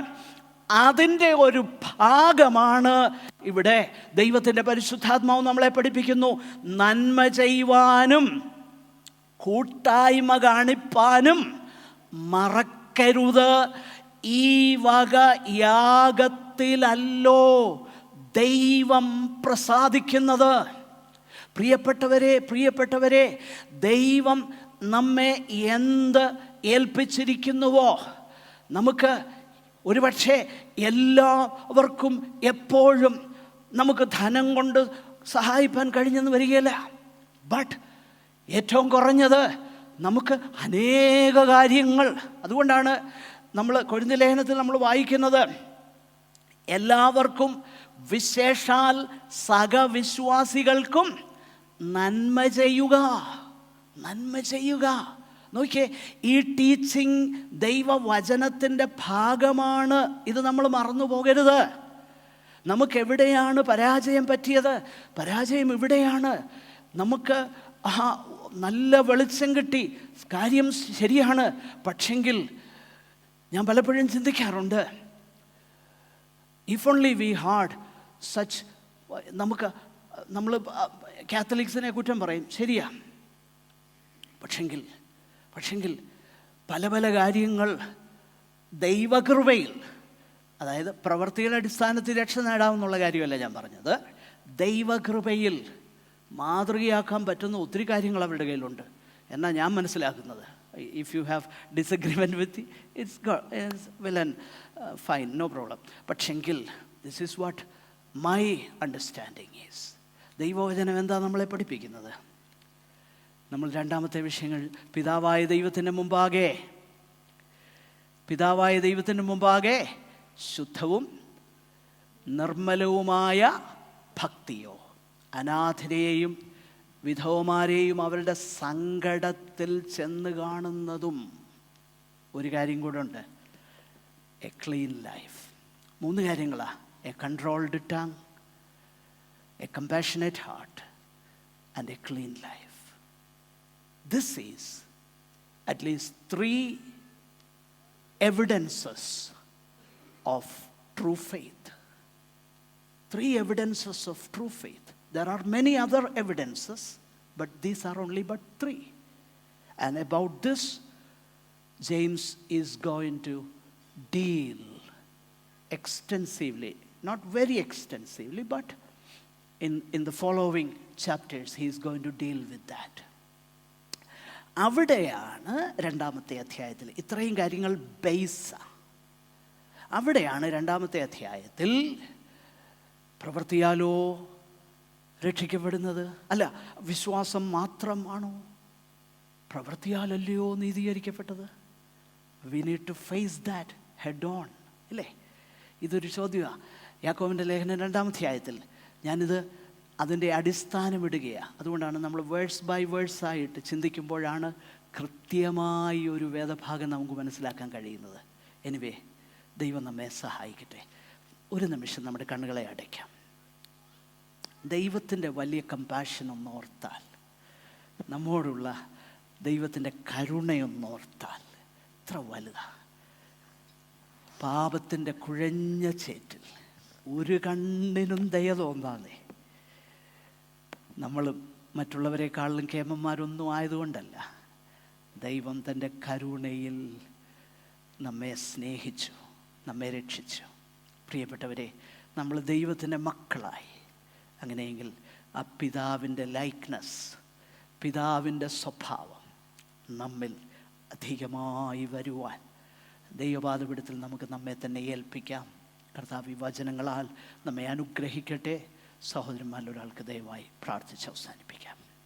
അതിൻ്റെ ഒരു ഭാഗമാണ് ഇവിടെ ദൈവത്തിൻ്റെ പരിശുദ്ധാത്മാവ് നമ്മളെ പഠിപ്പിക്കുന്നു. നന്മ ചെയ്യുവാനും കൂട്ടായ്മ കാണിപ്പാനും മറക്കരുത്. ഈ വക യാഗത്തിലല്ലോ ദൈവം പ്രസാദിക്കുന്നത്. പ്രിയപ്പെട്ടവരെ, ദൈവം നമ്മെ എന്ത് ഏൽപ്പിച്ചിരിക്കുന്നുവോ, നമുക്ക് ഒരുപക്ഷെ എല്ലാവർക്കും എപ്പോഴും നമുക്ക് ധനം കൊണ്ട് സഹായിപ്പാൻ കഴിഞ്ഞെന്ന് വരികയില്ല. ബട്ട് ഏറ്റവും കുറഞ്ഞത് നമുക്ക് അനേക കാര്യങ്ങൾ, അതുകൊണ്ടാണ് നമ്മൾ കൊരിന്ത്യർ ലേഖനത്തിൽ നമ്മൾ വായിക്കുന്നത്, എല്ലാവർക്കും വിശേഷാൽ സഹവിശ്വാസികൾക്കും നന്മ ചെയ്യുക. നോക്കിയേ, ഈ ടീച്ചിങ് ദൈവവചനത്തിൻ്റെ ഭാഗമാണ്. ഇത് നമ്മൾ മറന്നു പോകരുത്. നമുക്കെവിടെയാണ് പരാജയം പറ്റിയത്? പരാജയം ഇവിടെയാണ്. നമുക്ക് നല്ല വെളിച്ചം കിട്ടി, കാര്യം ശരിയാണ്. പക്ഷെങ്കിൽ ഞാൻ പലപ്പോഴും ചിന്തിക്കാറുണ്ട്, if only we had such, നമ്മൾ കാത്തലിക്സിനെ കുറ്റം പറയും, ശരിയാ. പക്ഷെങ്കിൽ പല കാര്യങ്ങൾ ദൈവകൃപയിൽ, അതായത് പ്രവൃത്തിയുടെ അടിസ്ഥാനത്തിൽ രക്ഷ നേടാമെന്നുള്ള കാര്യമല്ല ഞാൻ പറഞ്ഞത്, ദൈവകൃപയിൽ മാതൃകയാക്കാൻ പറ്റുന്ന ഒത്തിരി കാര്യങ്ങൾ അവരുടെ കയ്യിലുണ്ട് എന്നാണ് ഞാൻ മനസ്സിലാക്കുന്നത്. If you have disagreement with it's well and fine, no problem. പക്ഷെങ്കിൽ this is what my understanding is. ദൈവവചനം എന്താ നമ്മളെ പഠിപ്പിക്കുന്നത്? നമ്മൾ രണ്ടാമത്തെ വിഷയങ്ങൾ, പിതാവായ ദൈവത്തിൻ്റെ മുമ്പാകെ ശുദ്ധവും നിർമ്മലവുമായ ഭക്തിയോ, അനാഥരെയും വിധവമാരെയും അവരുടെ സങ്കടത്തിൽ ചെന്ന് കാണുന്നതും. ഒരു കാര്യം കൂടെ ഉണ്ട്, എ ക്ലീൻ ലൈഫ്. 3 കാര്യങ്ങളാ: A controlled tongue, A compassionate heart and A clean life. This is at least 3 evidences of true faith. 3 evidences of true faith. There are many other evidences, but these are only but 3. And about this, James is going to deal extensively, not very extensively, but in the following chapters he is going to deal with that. അവിടെയാണ് രണ്ടാമത്തെ അധ്യായത്തിൽ ഇത്രയും കാര്യങ്ങൾ ബേസാണ്. അവിടെയാണ് രണ്ടാമത്തെ അധ്യായത്തിൽ പ്രവൃത്തിയാലോ രക്ഷിക്കപ്പെടുന്നത്, അല്ല വിശ്വാസം മാത്രമാണോ, പ്രവൃത്തിയാലല്ലയോ നീതീകരിക്കപ്പെട്ടത്? We need to face that head on, അല്ലേ? ഇതൊരു ചോദ്യമാണ്. യാക്കോബിൻ്റെ ലേഖനം 2-ാം അധ്യായത്തിൽ ഞാനിത് അതിൻ്റെ അടിസ്ഥാനമിടുകയാണ്. അതുകൊണ്ടാണ് നമ്മൾ വേഴ്സ് ബൈ വേഴ്സായിട്ട് ചിന്തിക്കുമ്പോഴാണ് കൃത്യമായി ഒരു വേദഭാഗം നമുക്ക് മനസ്സിലാക്കാൻ കഴിയുന്നത്. എനിവേ, ദൈവം നമ്മെ സഹായിക്കട്ടെ. ഒരു നിമിഷം നമ്മുടെ കണ്ണുകളെ അടയ്ക്കാം. ദൈവത്തിൻ്റെ വലിയ കമ്പാഷൻ ഒന്നോർത്താൽ, നമ്മോടുള്ള ദൈവത്തിൻ്റെ കരുണയൊന്നോർത്താൽ എത്ര വലുതാണ്. പാപത്തിൻ്റെ കുഴഞ്ഞ ചേറ്റിൽ ഒരു കണ്ണിനും ദയ തോന്നാതെ, നമ്മൾ മറ്റുള്ളവരെക്കാളിലും കേമന്മാരൊന്നും ആയതുകൊണ്ടല്ല, ദൈവം തൻ്റെ കരുണയിൽ നമ്മെ സ്നേഹിച്ചു, നമ്മെ രക്ഷിച്ചു. പ്രിയപ്പെട്ടവരെ, നമ്മൾ ദൈവത്തിൻ്റെ മക്കളായി. അങ്ങനെയെങ്കിൽ ആ പിതാവിൻ്റെ ലൈക്ക്നെസ്, പിതാവിൻ്റെ സ്വഭാവം നമ്മിൽ അധികമായി വരുവാൻ ദൈവപാദപീഠത്തിൽ നമുക്ക് നമ്മെ തന്നെ ഏൽപ്പിക്കാം. കർത്താവ് ഈ വചനങ്ങളാൽ നമ്മെ അനുഗ്രഹിക്കട്ടെ. സഹോദരന്മാരിൽ ഒരാൾക്ക് ദയവായി പ്രാർത്ഥിച്ച് അവസാനിപ്പിക്കാം.